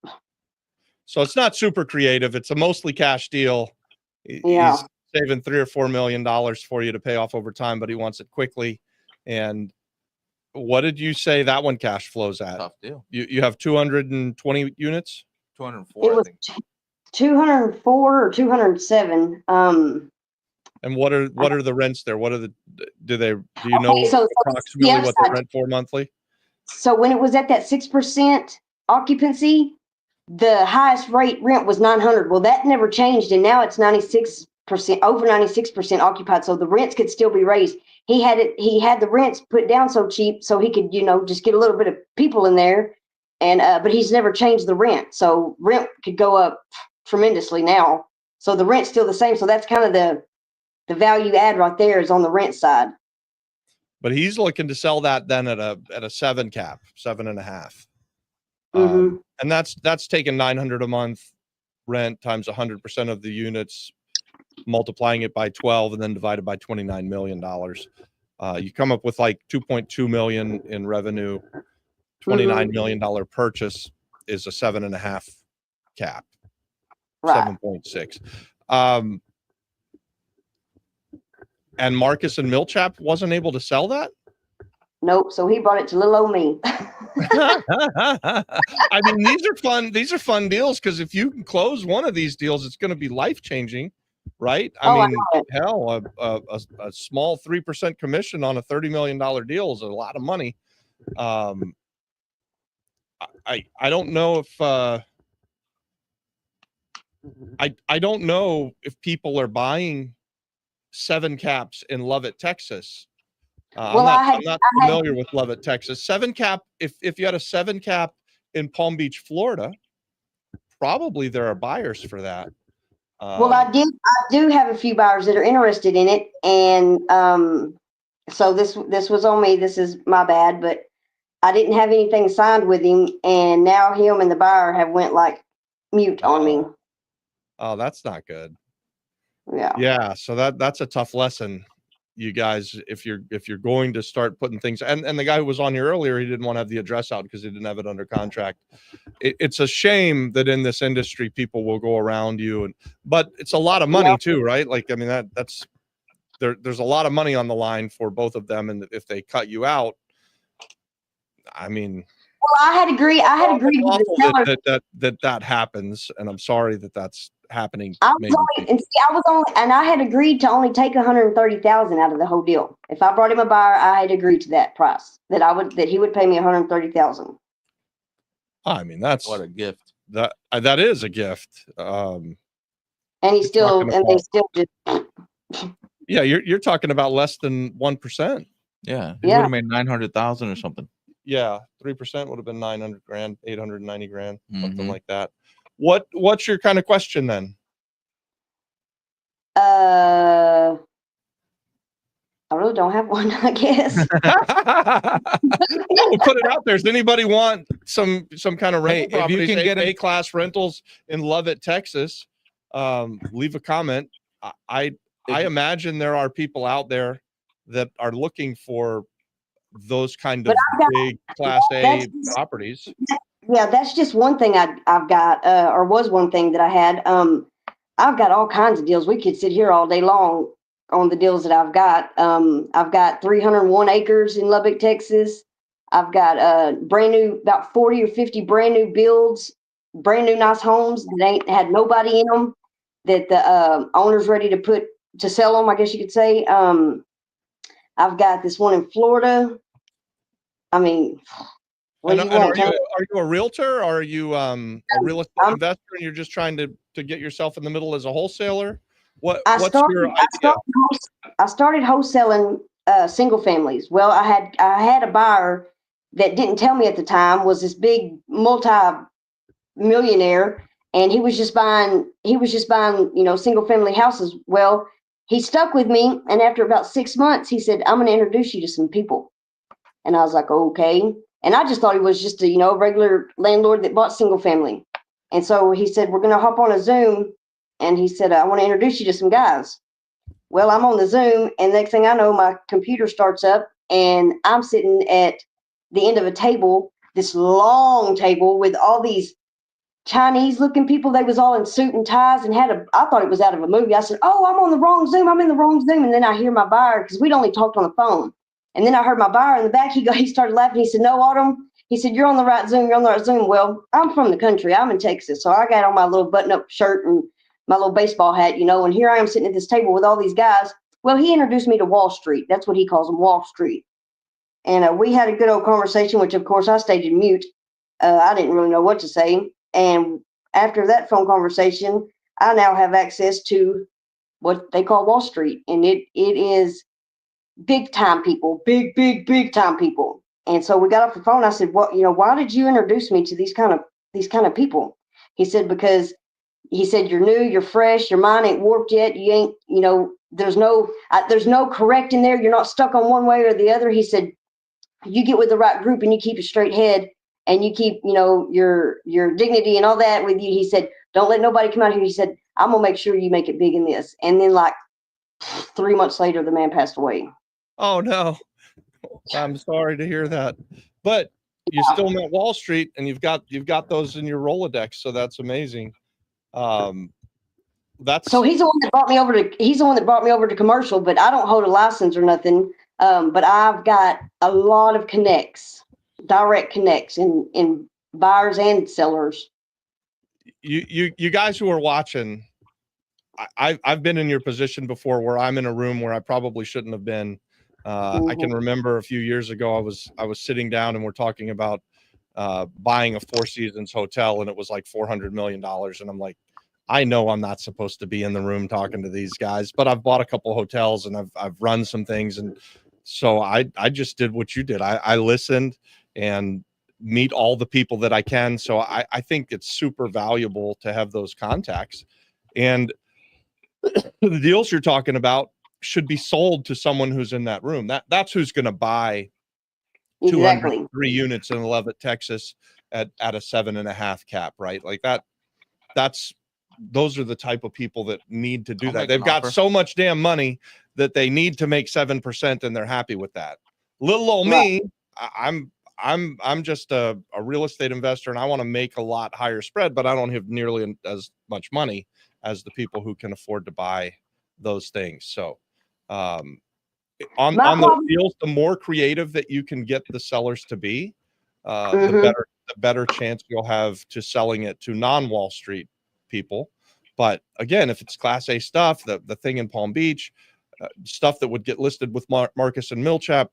So it's not super creative. It's a mostly cash deal. Yeah. He's saving $3 or $4 million for you to pay off over time, but he wants it quickly. And what did you say that one cash flows at? Tough deal. You have 220 units? 204, It was 204 or 207. And what are the rents there? Do you know Okay, so approximately the what they upside. rent for monthly? So when it was at that 6% occupancy, the highest rate rent was 900. Well, that never changed, and now it's 96%, over 96% occupied. So the rents could still be raised. He had the rents put down so cheap, so he could, just get a little bit of people in there, and but he's never changed the rent. So rent could go up tremendously now. So the rent's still the same. So that's kind of the value add right there is on the rent side. But he's looking to sell that then at a 7 cap, 7.5. And that's taking $900 a month rent times 100% of the units, multiplying it by 12, and then divided by $29 million. You come up with like $2.2 million in revenue. $29 million purchase is a 7.5 cap, right. 7.6. And Marcus and Millchap wasn't able to sell that? Nope. So he brought it to little old me. I mean, these are fun deals, because if you can close one of these deals, it's going to be life-changing, right? I mean, hell, a small 3% commission on a $30 million deal is a lot of money. I don't know if I don't know if people are buying 7 caps in Lovett, Texas. I'm not familiar with Lovett, Texas. 7 cap. If you had a 7 cap in Palm Beach, Florida, probably there are buyers for that. Well, I do have a few buyers that are interested in it, and so this was on me. This is my bad, but I didn't have anything signed with him, and now him and the buyer have went like mute on me. Oh, that's not good. Yeah. So that's a tough lesson, you guys. If you're going to start putting things, and the guy who was on here earlier, he didn't want to have the address out because he didn't have it under contract. It's a shame that in this industry people will go around you, but it's a lot of money too, right? Like, I mean, that's there's a lot of money on the line for both of them, and if they cut you out, I mean. Well, I had agreed with the seller that happens, and I'm sorry that that's happening. I had agreed to only take $130,000 out of the whole deal. If I brought him a buyer, I had agreed to that price that he would pay me $130,000. I mean, that's what a gift. That is a gift. And they still just. Yeah, you're talking about less than 1%. Yeah, he would have made 900,000 or something. Yeah, 3% would have been 900 grand, 890 grand, something like that. What's your kind of question then? I really don't have one, I guess. We'll put it out there. Does anybody want some kind of rental properties? If you can get A-class rentals in Lovett, Texas, leave a comment. I imagine there are people out there that are looking for those kind of big Class A properties. Yeah, that's just one thing I've got, or was one thing that I had. I've got all kinds of deals. We could sit here all day long on the deals that I've got. I've got 301 acres in Lubbock, Texas. I've got brand new, about 40 or 50 brand new builds, brand new nice homes that ain't had nobody in them, that the owner's ready to sell them, I guess you could say. I've got this one in Florida. I mean, are you a realtor, or are you a real estate investor, and you're just trying to get yourself in the middle as a wholesaler? I started wholesaling single families. Well, I had a buyer that didn't tell me at the time, was this big multi-millionaire, and he was just buying single family houses. Well, he stuck with me, and after about 6 months, he said, "I'm going to introduce you to some people." And I was like, "Okay." And I just thought he was just a regular landlord that bought single family. And so he said, "We're going to hop on a Zoom." And he said, "I want to introduce you to some guys." Well, I'm on the Zoom, and next thing I know, my computer starts up, and I'm sitting at the end of a table, this long table with all these Chinese looking people. They was all in suit and ties and I thought it was out of a movie. I said, oh, I'm on the wrong Zoom. I'm in the wrong Zoom. And then I hear my buyer, because we'd only talked on the phone. And then I heard my buyer in the back. He started laughing. He said, no, Autumn. He said, you're on the right Zoom. You're on the right Zoom. Well, I'm from the country. I'm in Texas. So I got on my little button-up shirt and my little baseball hat, and here I am sitting at this table with all these guys. Well, he introduced me to Wall Street. That's what he calls them, Wall Street. And we had a good old conversation, which, of course, I stayed in mute. I didn't really know what to say. And after that phone conversation, I now have access to what they call Wall Street. And it is big time people, big time people. And so we got off the phone. I said, well, why did you introduce me to these kind of people? He said, because he said, you're new, you're fresh, your mind ain't warped yet. You ain't, there's no correcting there. You're not stuck on one way or the other. He said, you get with the right group and you keep a straight head and you keep, your dignity and all that with you. He said, don't let nobody come out here. He said, I'm going to make sure you make it big in this. And then 3 months later, the man passed away. Oh, no. I'm sorry to hear that. But you still met Wall Street and you've got those in your Rolodex. So that's amazing. So he's the one that brought me over to commercial, but I don't hold a license or nothing. But I've got a lot of direct connects in buyers and sellers. You guys who are watching, I've been in your position before where I'm in a room where I probably shouldn't have been. I can remember a few years ago, I was sitting down and we're talking about buying a Four Seasons hotel, and it was like $400 million. And I'm like, I know I'm not supposed to be in the room talking to these guys, but I've bought a couple hotels and I've run some things. And so I just did what you did. I listened and meet all the people that I can. So I think it's super valuable to have those contacts. And the deals you're talking about should be sold to someone who's in that room. That's who's going to buy 203 units in Leavitt, Texas at a 7.5 cap, right? Like those are the type of people that need to do that. They've got so much damn money that they need to make 7% and they're happy with that. Little old me, I'm just a real estate investor and I want to make a lot higher spread, but I don't have nearly as much money as the people who can afford to buy those things. So on those deals, the more creative that you can get the sellers to be, the better chance you'll have to selling it to non-Wall Street people. But again, if it's Class A stuff, the thing in Palm Beach, stuff that would get listed with Marcus and Millichap,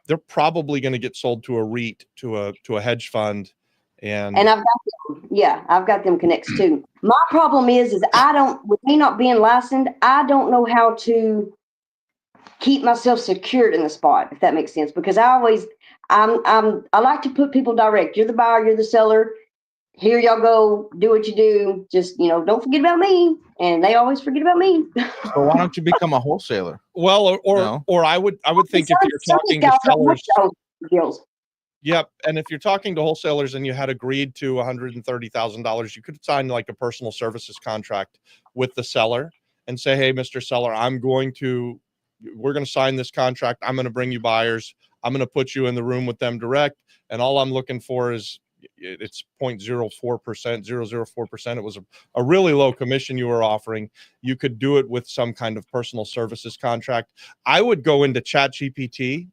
they're probably going to get sold to a REIT, to a hedge fund. And I've got them connects too. My problem is with me not being licensed, I don't know how to keep myself secured in the spot, if that makes sense. Because I like to put people direct. You're the buyer, you're the seller. Here y'all go, do what you do. Just, don't forget about me. And they always forget about me. So why don't you become a wholesaler? Well, or I would think if you're talking to sellers. Yep. And if you're talking to wholesalers and you had agreed to $130,000, you could sign like a personal services contract with the seller and say, hey, Mr. Seller, we're going to sign this contract. I'm going to bring you buyers. I'm going to put you in the room with them direct. And all I'm looking for is it's 0.04%, 0.004%. It was a really low commission you were offering. You could do it with some kind of personal services contract. I would go into ChatGPT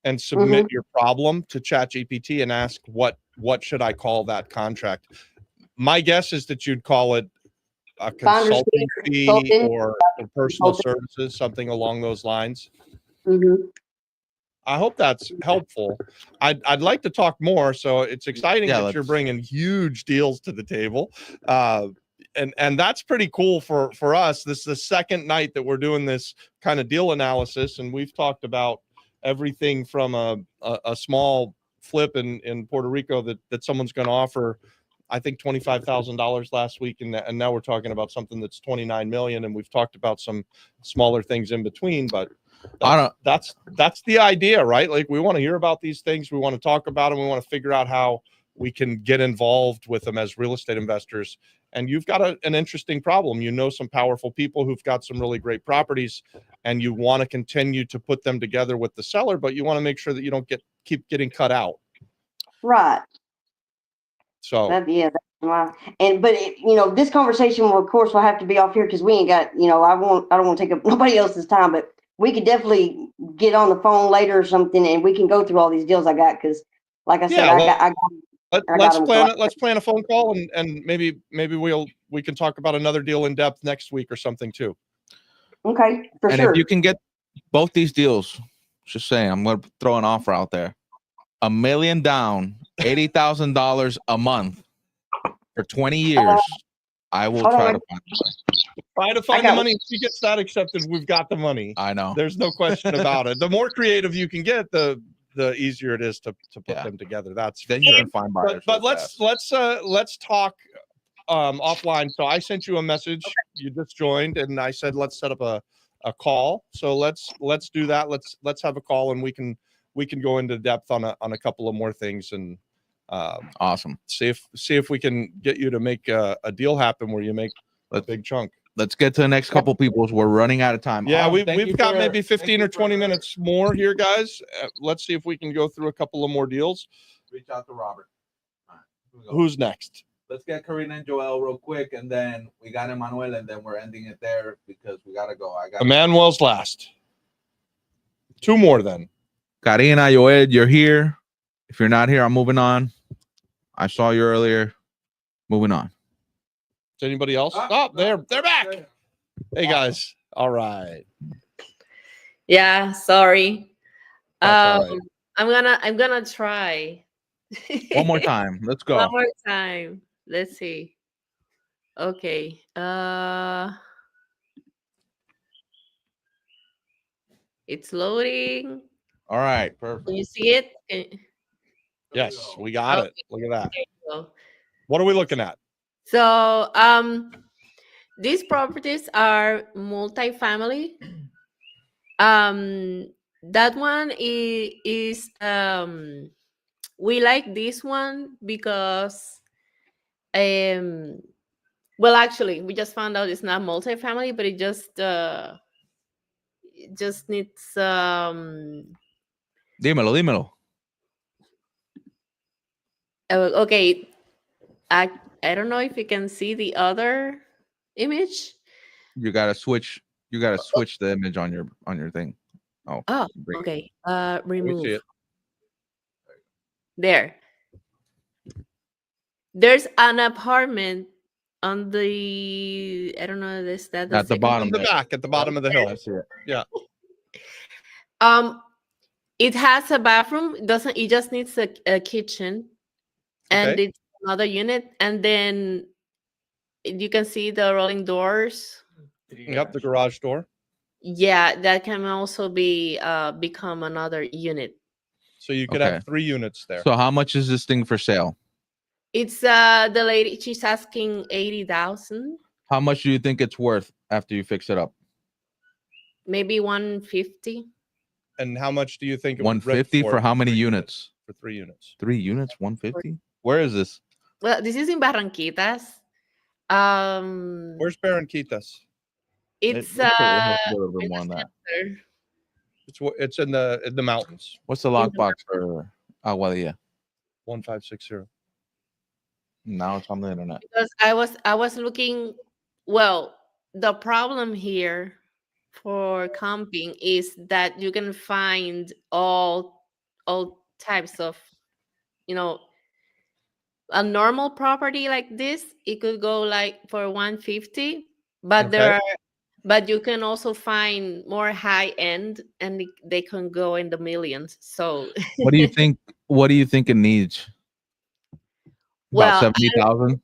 and submit your problem to ChatGPT and ask what should I call that contract. My guess is that you'd call it a consulting fee or personal services, something along those lines. I hope that's helpful. I'd like to talk more. So it's exciting that you're bringing huge deals to the table. And that's pretty cool for us. This is the second night that we're doing this kind of deal analysis. And we've talked about everything from a small flip in Puerto Rico that someone's going to offer, I think $25,000 last week. And now we're talking about something that's 29 million. And we've talked about some smaller things in between, but that's the idea, right? Like we want to hear about these things. We want to talk about them. We want to figure out how we can get involved with them as real estate investors. And you've got an interesting problem. Some powerful people who've got some really great properties, and you want to continue to put them together with the seller, but you want to make sure that you don't keep getting cut out. Right. So that's But this conversation will, of course, will have to be off here because we ain't got, I don't want to take up nobody else's time, but we could definitely get on the phone later or something and we can go through all these deals I got. Cause like I said, let's plan a phone call and maybe we can talk about another deal in depth next week or something too. Okay. For and sure. if you can get both these deals, just saying, I'm going to throw an offer out there. $1 million down, $80,000 a month for 20 years. I will try to find the money. If she gets that accepted, we've got the money. I know. There's no question about it. The more creative you can get, the easier it is to put them together. That's then you can find buyers. But let's talk offline. So I sent you a message. You just joined, and I said let's set up a call. So let's do that. Let's have a call, and we can go into depth on a couple of more things and awesome. See if we can get you to make a deal happen where you make a big chunk. Let's get to the next couple people. We're running out of time. Yeah, we've got maybe 15 or 20 minutes more here, guys. Let's see if we can go through a couple of more deals. Reach out to Robert. Who's next? Let's get Karina and Joel real quick, and then we got Emmanuel, and then we're ending it there because we gotta go. Emmanuel's last. Two more then. Karina, Joel, you're here. If you're not here, I'm moving on. I saw you earlier. Moving on. Is anybody else? They're back. Hey guys. All right. Yeah, sorry. That's all right. I'm gonna try. One more time. Let's go. One more time. Let's see. Okay. It's loading. All right. Perfect. Can you see it? Yes, we got it. Look at that. Okay, so What are we looking at? So these properties are multifamily. That one is we like this one because well, actually we just found out it's not multifamily, but it just needs Dímelo. Okay, I don't know if you can see the other image. You gotta switch. You gotta switch the image on your thing. Oh. Okay. Let me Remove. see it. There. There's an apartment on the I don't know this that At the bottom. In the back, at the bottom of the hill. I see it. Yeah. It has a bathroom. It just needs a kitchen, and Okay. it's another unit, and then you can see the rolling doors. Yep, the garage door. Yeah, that can also be become another unit. So you could Okay. have 3 units there. So how much is this thing for sale? It's the lady. She's asking 80,000, How much do you think it's worth after you fix it up? maybe 150. And how much do you think it would rent 150 for how many 3 units? For 3 units. 3 units, 150. Where is this? Well, this is in Barranquitas. Where's Barranquitas? It's It has a little bit more on that. It's in the mountains. What's the lockbox for Aguadilla? 1560. Now it's on the internet. because I was looking. Well, the problem here for camping is that you can find all types of, a normal property like this. It could go like for 150, but Okay. but you can also find more high end, and they can go in the millions. So What do you think? What do you think it needs? Well, About 70,000.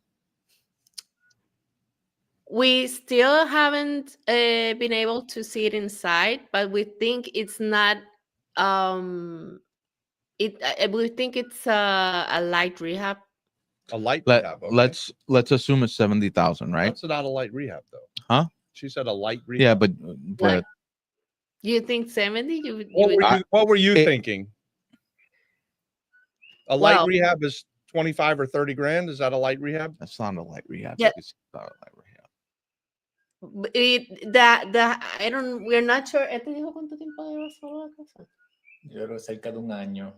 we still haven't been able to see it inside, but we think it's not. We think it's a light rehab. A light rehab. Okay. Let's assume it's 70,000, right? That's not a light rehab though. Huh? She said a light rehab. Yeah, but You think 70? What were you thinking? A light Well- rehab is 25 or 30 grand. Is that a light rehab? That's not a light rehab. Yeah. It's not a light rehab. I don't. We're not sure. ¿Te dijo cuánto tiempo lleva solo la casa? Yo creo cerca de un año.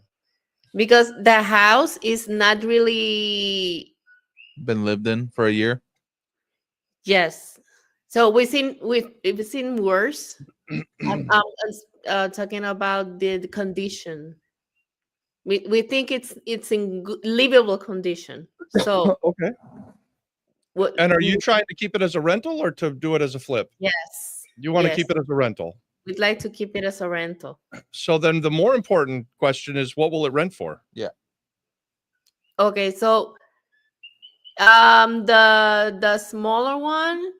Because the house is not really been lived in for a year? Yes. So we've seen worse. I'm talking about the condition. We think it's in livable condition. So Okay. what? And are you trying to keep it as a rental or to do it as a flip? Yes. You want to Yes. keep it as a rental. We'd like to keep it as a rental. So then the more important question is, what will it rent for? Yeah. Okay, so the smaller one,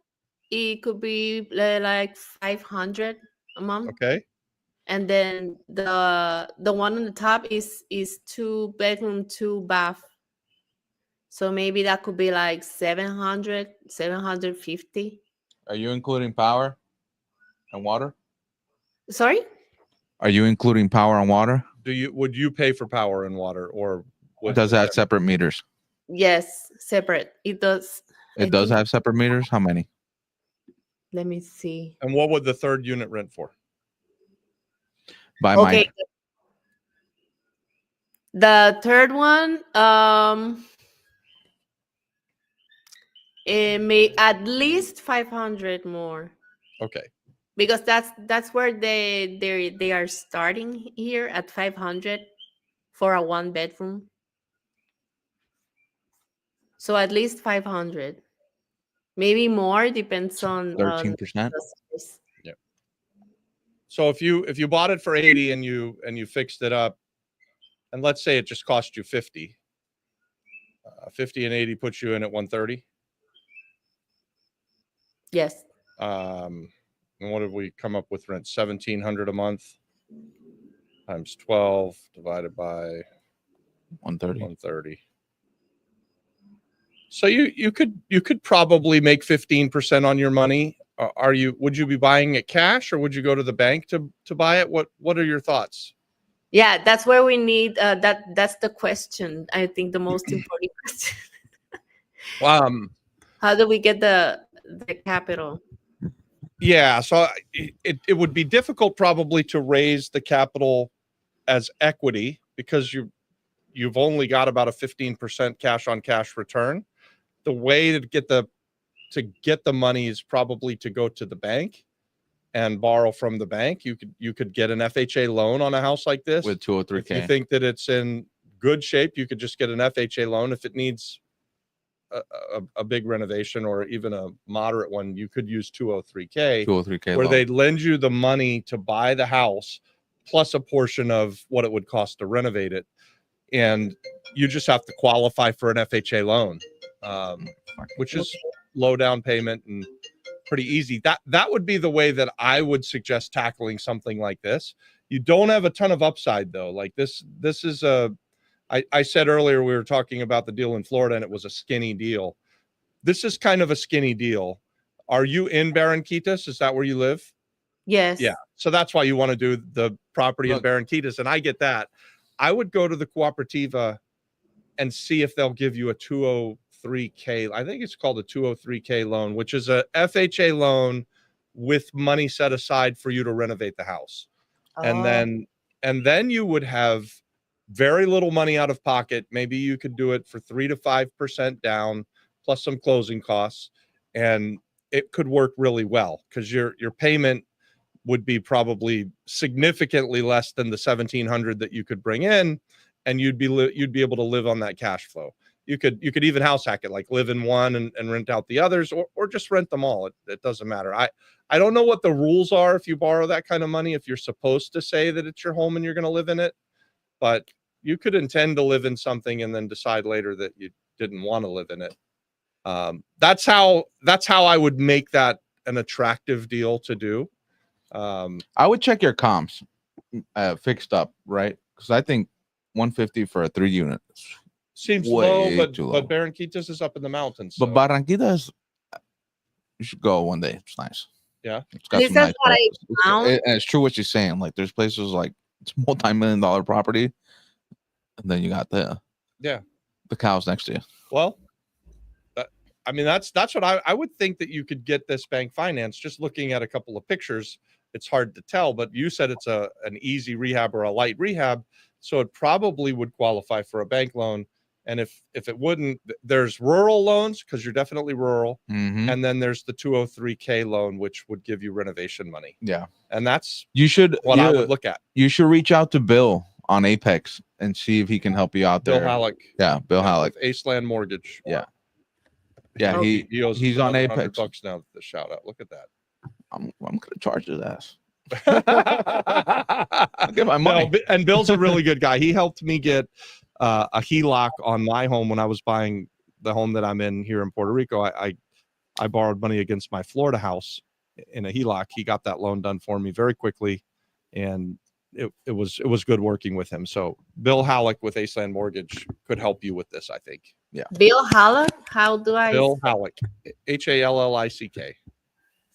it could be like 500 a month. Okay. And then the one on the top is 2-bedroom, 2-bath. So maybe that could be like 700, 750. Are you including power and water? Sorry? Are you including power and water? Would you pay for power and water, or Does it have separate meters? Yes, separate. It does. It does have separate meters? How many? Let me see. And what would the third unit rent for? By Okay. mine. The third one, it may at least 500 more. Okay. Because that's where they are starting here at 500 for a 1-bedroom. So at least 500, maybe more, depends on 13%. the size. Yeah. So if you bought it for 80 and you fixed it up, and let's say it just cost you 50, 50 and 80 puts you in at 130. Yes. And what did we come up with rent? 1,700 a month times 12 divided by 130. 130. So you could probably make 15% on your money. Would you be buying it cash, or would you go to the bank to buy it? What are your thoughts? Yeah, that's where we need that's the question. I think the most important question. How do we get the capital? Yeah, so it would be difficult probably to raise the capital as equity, because you've only got about a 15% cash on cash return. The way to get the money is probably to go to the bank and borrow from the bank. You could get an FHA loan on a house like this with 203K. If you think that it's in good shape, you could just get an FHA loan. If it needs a big renovation or even a moderate one, you could use 203K, where loan. They'd lend you the money to buy the house plus a portion of what it would cost to renovate it. And you just have to qualify for an FHA loan, which is low down payment and pretty easy. That would be the way that I would suggest tackling something like this. You don't have a ton of upside though. Like this is I said earlier, we were talking about the deal in Florida and it was a skinny deal. This is kind of a skinny deal. Are you in Barranquitas? Is that where you live? Yes. Yeah. So that's why you want to do the property in Barranquitas. And I get that. I would go to the Cooperativa and see if they'll give you a 203K. I think it's called a 203K loan, which is a FHA loan with money set aside for you to renovate the house. And then you would have very little money out of pocket. Maybe you could do it for 3 to 5% down plus some closing costs, and it could work really well because your payment would be probably significantly less than the 1,700 that you could bring in, and you'd be able to live on that cash flow. You could even house hack it, like live in one and rent out the others, or just rent them all. It doesn't matter. I don't know what the rules are if you borrow that kind of money, if you're supposed to say that it's your home and you're going to live in it, but you could intend to live in something and then decide later that you didn't want to live in it. That's how I would make that an attractive deal to do. I would check your comps fixed up, right? Because I think 150 for a 3 unit seems way low, too low. but Barranquitas is up in the mountains. But Barranquitas, you should go one day. It's nice. Yeah, it's got some nice places. And it's true what you're saying. Like there's places like it's multi-million-dollar property, and then you got the cows next to you. Well, I mean that's what I would think that you could get this bank finance. Just looking at a couple of pictures, it's hard to tell. But you said it's an easy rehab or a light rehab, so it probably would qualify for a bank loan. And if it wouldn't, there's rural loans because you're definitely rural. Mhm. And then there's the 203K loan, which would give you renovation money. Yeah. And that's what I would look at. You should reach out to Bill on Apex and see if he can help you out Bill there. Halleck. Yeah, Bill Halleck. With Aceland Mortgage. Yeah. Yeah, Okay. he owes he's on $100 Apex. bucks now. The shout out. Look at that. I'm gonna charge his ass. I'll get my money. No, and Bill's a really good guy. He helped me get a HELOC on my home when I was buying the home that I'm in here in Puerto Rico. I borrowed money against my Florida house in a HELOC. He got that loan done for me very quickly, and it was good working with him. So Bill Halleck with Aceland Mortgage could help you with this, I think. Yeah. Bill Halleck? How do I? Bill Halleck, HALLICK.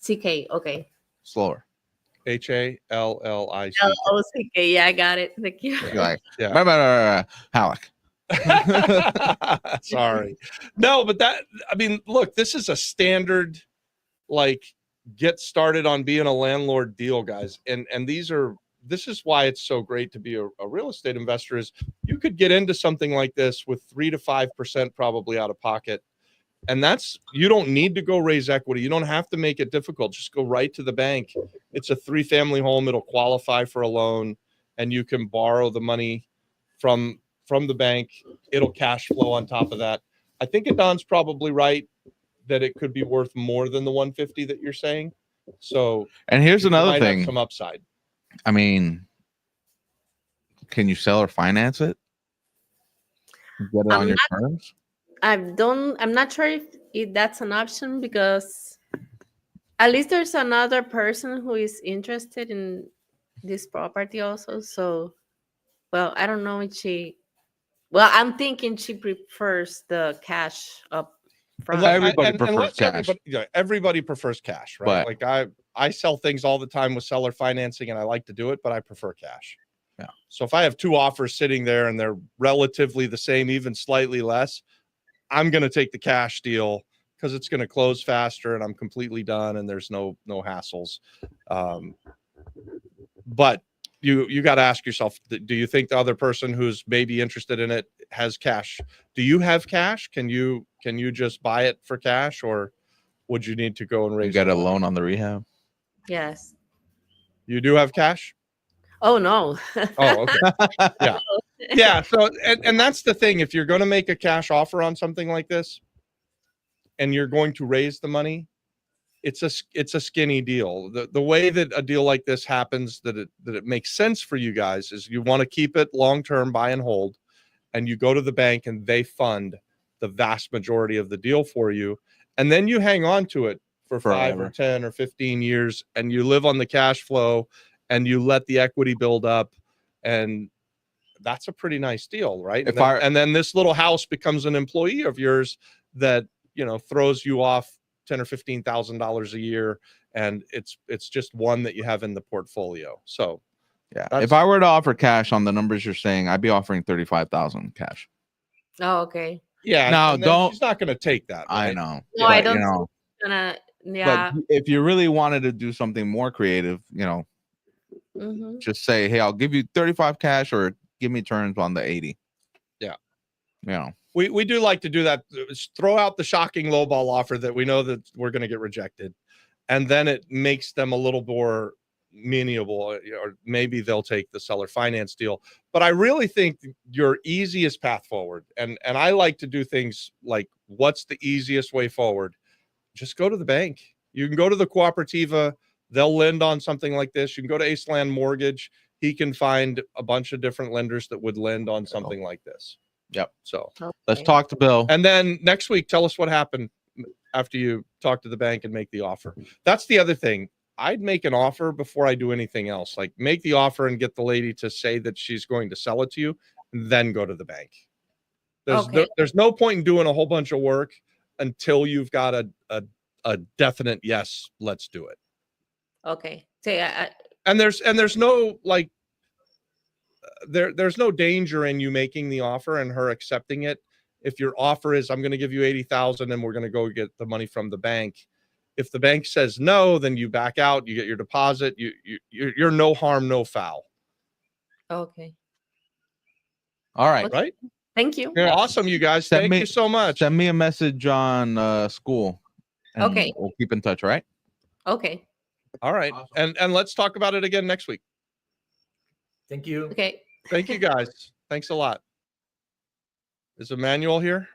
CK. Okay. Slower. HALLICK. LOCK. Yeah, I got it. Thank you. You're like, Yeah. Halleck. Sorry. No, but look, this is a standard, like, get started on being a landlord deal, guys. And this is why it's so great to be a real estate investor, is you could get into something like this with 3 to 5% probably out of pocket. And you don't need to go raise equity. You don't have to make it difficult. Just go right to the bank. It's a 3-family home. It'll qualify for a loan, and you can borrow the money from the bank. It'll cash flow on top of that. I think Adon's probably right that it could be worth more than the 150 that you're saying. So, and here's another might have thing. some upside. I mean, can you sell or finance it? Get it on your terms? I'm not sure if that's an option, because at least there's another person who is interested in this property also. So, well, I don't know if I'm thinking she prefers the cash up front. Everybody prefers cash. Everybody prefers cash, right? But- Like I sell things all the time with seller financing, and I like to do it, but I prefer cash. Yeah. So if I have 2 offers sitting there and they're relatively the same, even slightly less, I'm going to take the cash deal because it's going to close faster and I'm completely done and there's no hassles. But you got to ask yourself, do you think the other person who's maybe interested in it has cash? Do you have cash? Can you just buy it for cash, or would you need to go and raise get a loan on the rehab? Yes. You do have cash? Oh, no. Oh, okay. Yeah. Yeah. So, and that's the thing. If you're going to make a cash offer on something like this and you're going to raise the money, it's a skinny deal. The way that a deal like this happens, that it makes sense for you guys, is you want to keep it long-term, buy and hold, and you go to the bank and they fund the vast majority of the deal for you. And then you hang on to it for Forever. 5 or 10 or 15 years, and you live on the cash flow and you let the equity build up, and that's a pretty nice deal, right? And then this little house becomes an employee of yours that, throws you off $10,000 or $15,000 a year, and it's just one that you have in the portfolio. So, yeah, if I were to offer cash on the numbers you're saying, I'd be offering 35,000 cash. Oh, okay. Yeah. Now, don't. She's not going to take that. Right? I know. No, I don't. Yeah. But if you really wanted to do something more creative, Mhm. just say, hey, I'll give you 35 cash, or give me terms on the 80. Yeah. We do like to do that. Throw out the shocking lowball offer that we know that we're going to get rejected, and then it makes them a little more amenable, or maybe they'll take the seller finance deal. But I really think your easiest path forward, and I like to do things like, what's the easiest way forward? Just go to the bank. You can go to the Cooperativa. They'll lend on something like this. You can go to Aceland Mortgage. He can find a bunch of different lenders that would lend on something like this. Yep. So let's talk to Bill. And then next week, tell us what happened after you talk to the bank and make the offer. That's the other thing. I'd make an offer before I do anything else. Like, make the offer and get the lady to say that she's going to sell it to you, and then go to the bank. There's no point in doing a whole bunch of work until you've got a definite yes, let's do it. Okay. So And there's no like there's no danger in you making the offer and her accepting it. If your offer is, I'm going to give you 80,000 and we're going to go get the money from the bank. If the bank says no, then you back out, you get your deposit, you're no harm, no foul. Okay. All right. Right? Thank you. You're awesome, you guys. Thank you so much. Send me a message on school. And Okay. We'll keep in touch, all right? Okay. All right. And let's talk about it again next week. Thank you. Okay. Thank you guys. Thanks a lot. Is Emmanuel here?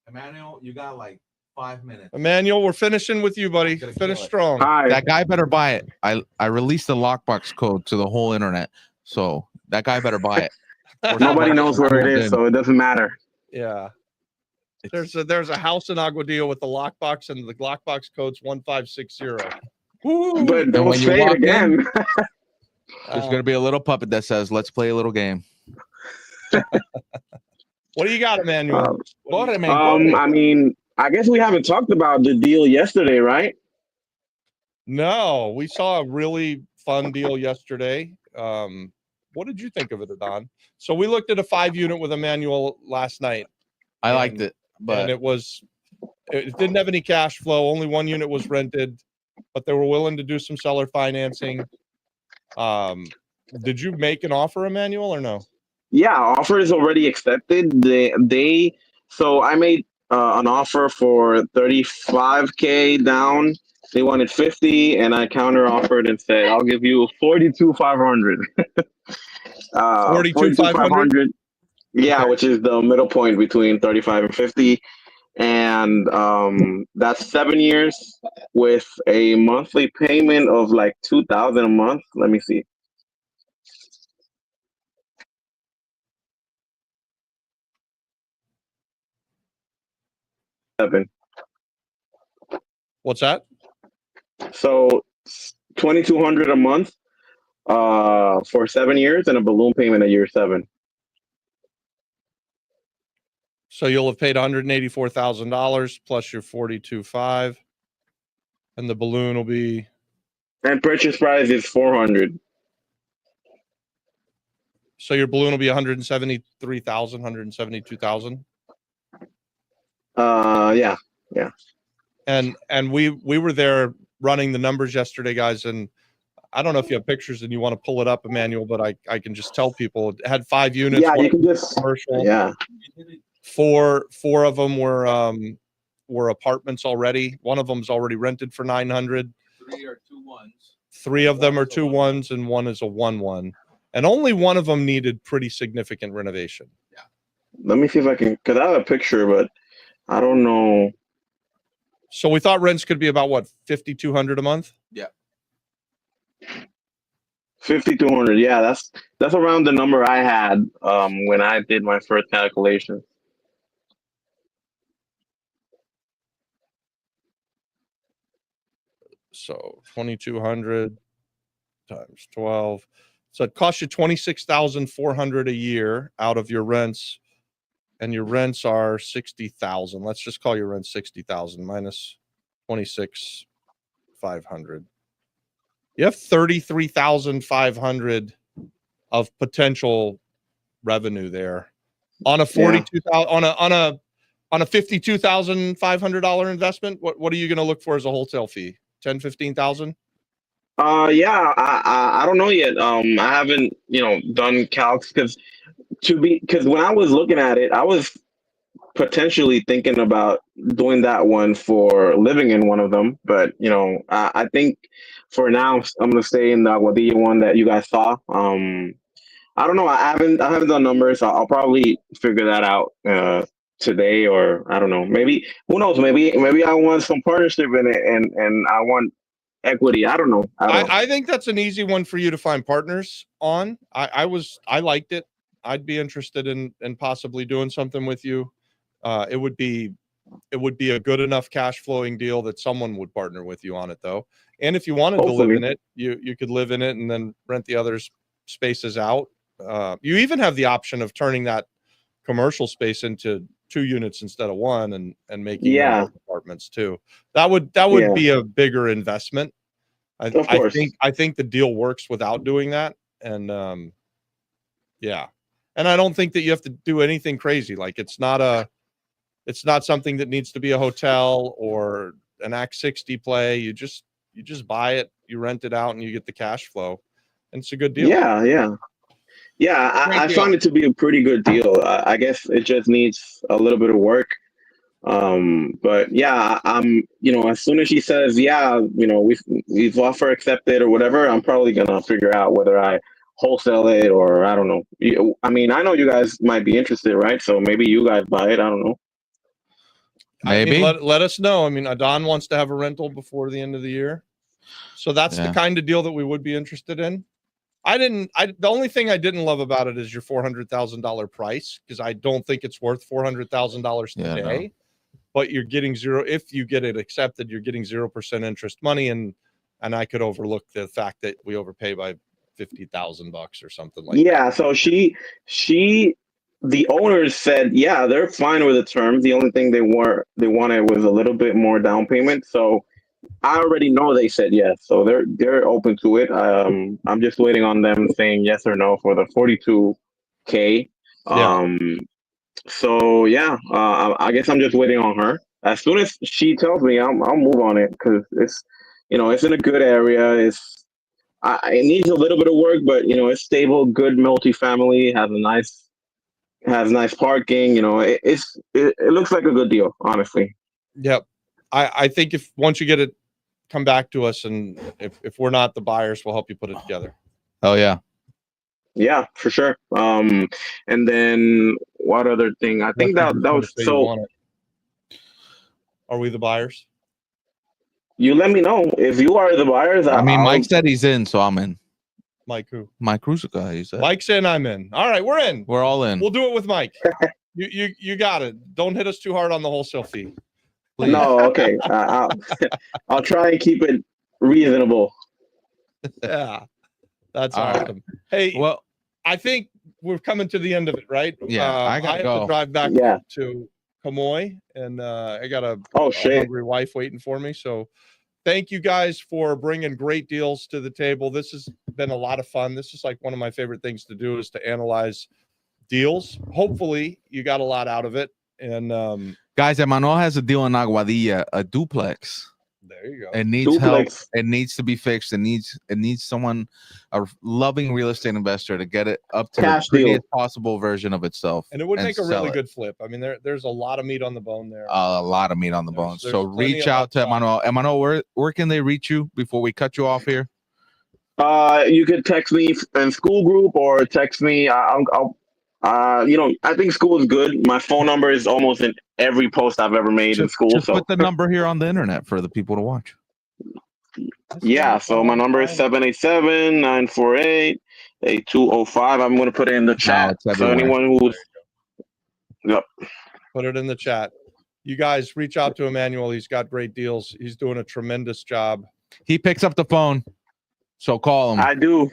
Emmanuel, you got like 5 minutes. Emmanuel, we're finishing with you, buddy. Finish strong. That guy better buy it. I released the lockbox code to the whole internet, so that guy better buy it. Nobody knows where it is, so it doesn't matter. Yeah. There's a house in Aguadillo with the lockbox, and the lockbox code's 1560. Woo! But And don't when you say it walk in, again. There's gonna be a little puppet that says, "Let's play a little game." What do you got, Emmanuel? I mean, I guess we haven't talked about the deal yesterday, right? No, we saw a really fun deal yesterday. What did you think of it, Adon? So we looked at a 5-unit with Emmanuel last night. I liked it, but it didn't have any cash flow. Only 1 unit was rented, but they were willing to do some seller financing. Did you make an offer, Emmanuel, or no? Yeah, offer is already accepted. So I made an offer for $35K down. They wanted 50, and I counter offered and said, "I'll give you 42,500." 42,500. Yeah, which is the middle point between 35 and 50, and that's 7 years with a monthly payment of like $2,000 a month. Let me see. What's that? So $2,200 a month for 7 years, and a balloon payment at year 7. So you'll have paid $184,000 plus your 42.5, and the balloon will be. And purchase price is 400. So your balloon will be 173,000, 172,000. Yeah. And we were there running the numbers yesterday, guys, and I don't know if you have pictures and you want to pull it up, Emmanuel, but I can just tell people it had 5 units. Yeah, you can just commercial. Yeah. Four of them were apartments already. One of them's already rented for 900. 3 are 2-1s. 3 of them are 2-1s, and 1 is a 1-1. And only one of them needed pretty significant renovation. Yeah. Let me see if I can, because I have a picture, but I don't know. So we thought rents could be about what, $5,200 a month? Yeah. 5,200. Yeah, that's around the number I had when I did my first calculation. So 2,200 times 12. So it costs you $26,400 a year out of your rents, and your rents are $60,000. Let's just call your rent $60,000 minus $26,500. You have $33,500 of potential revenue there on a $42,000 on a $52,500 investment. What are you going to look for as a wholesale fee? 10,000-15,000? Yeah, I don't know yet. I haven't, done calcs because when I was looking at it, I was potentially thinking about doing that one for living in one of them. But, I think for now, I'm going to stay in the Aguadillo one that you guys saw. I don't know. I haven't done numbers. I'll probably figure that out today, or I don't know. Maybe, who knows? Maybe I want some partnership in it, and I want equity. I don't know. I think that's an easy one for you to find partners on. I liked it. I'd be interested in possibly doing something with you. It would be a good enough cash flowing deal that someone would partner with you on it, though. And if you wanted to live in it, you could live in it and then rent the other spaces out. You even have the option of turning that commercial space into 2 units instead of 1, and making apartments too. That would be a bigger investment. I think the deal works without doing that. And and I don't think that you have to do anything crazy. Like it's not something that needs to be a hotel or an Act 60 play. You just buy it, you rent it out, and you get the cash flow. And it's a good deal. Yeah, Yeah, I found it to be a pretty good deal. I guess it just needs a little bit of work. But yeah, I'm, as soon as she says, yeah, we've offer accepted or whatever, I'm probably gonna figure out whether I wholesale it or I don't know. I mean, I know you guys might be interested, right? So maybe you guys buy it. I don't know. Maybe. I mean, let us know. I mean, Don wants to have a rental before the end of the year. So that's the kind of deal that we would be interested in. The only thing I didn't love about it is your $400,000 price, because I don't think it's worth $400,000 today. No. But you're getting zero. If you get it accepted, you're getting 0% interest money, and I could overlook the fact that we overpay by $50,000 or something like that. Yeah. So the owners said, yeah, they're fine with the terms. The only thing they wanted was a little bit more down payment. So I already know they said yes, so they're open to it. I'm just waiting on them saying yes or no for the $42K. So yeah, I guess I'm just waiting on her. As soon as she tells me, I'll move on it, because it's it's in a good area. It needs a little bit of work, but it's stable, good multifamily, has nice parking. It looks like a good deal, honestly. Yep. I think once you get it, come back to us, and if we're not the buyers, we'll help you put it together. Oh yeah. Yeah, for sure. And then what other thing? I think that was so. Are we the buyers? You let me know if you are the buyers. Mike said he's in, so I'm in. Mike who? Mike Ruzica, he said. Mike's in, I'm in. All right, we're in. We're all in. We'll do it with Mike. You got it. Don't hit us too hard on the wholesale fee. Please. No, okay. I'll try and keep it reasonable. Yeah, that's awesome. Hey, well, I think we're coming to the end of it, right? Yeah, I gotta go. To drive back to Kamoy, and I got a hungry wife waiting for me. So thank you guys for bringing great deals to the table. This has been a lot of fun. This is like one of my favorite things to do, is to analyze deals. Hopefully you got a lot out of it. And guys, Emmanuel has a deal in Aguadilla, a duplex. There you go. It needs help. It needs to be fixed. It needs someone, a loving real estate investor, to get it up to the prettiest possible version of itself. And it would make a really good flip. I mean, there's a lot of meat on the bone there. A lot of meat on the bone. So reach out to Emmanuel. Emmanuel, where can they reach you before we cut you off here? You could text me in school group, or text me. I think school is good. My phone number is almost in every post I've ever made in school. Just put the number here on the internet for the people to watch. Yeah, so my number is 787-948-8205. I'm going to put it in the chat. So anyone who's... Yep. Put it in the chat. You guys reach out to Emmanuel. He's got great deals. He's doing a tremendous job. He picks up the phone, so call him. I do.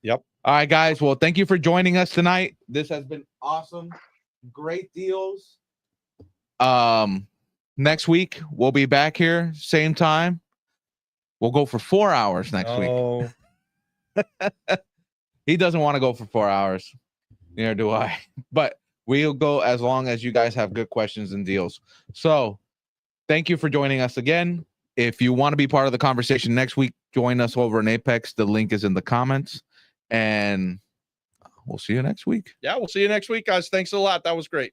Yep. All right, guys. Well, thank you for joining us tonight. This has been awesome. Great deals. Next week we'll be back here, same time. We'll go for 4 hours next week. He doesn't want to go for 4 hours. Neither do I. But we'll go as long as you guys have good questions and deals. So thank you for joining us again. If you want to be part of the conversation next week, join us over in Apex. The link is in the comments. And we'll see you next week. Yeah, we'll see you next week, guys. Thanks a lot. That was great.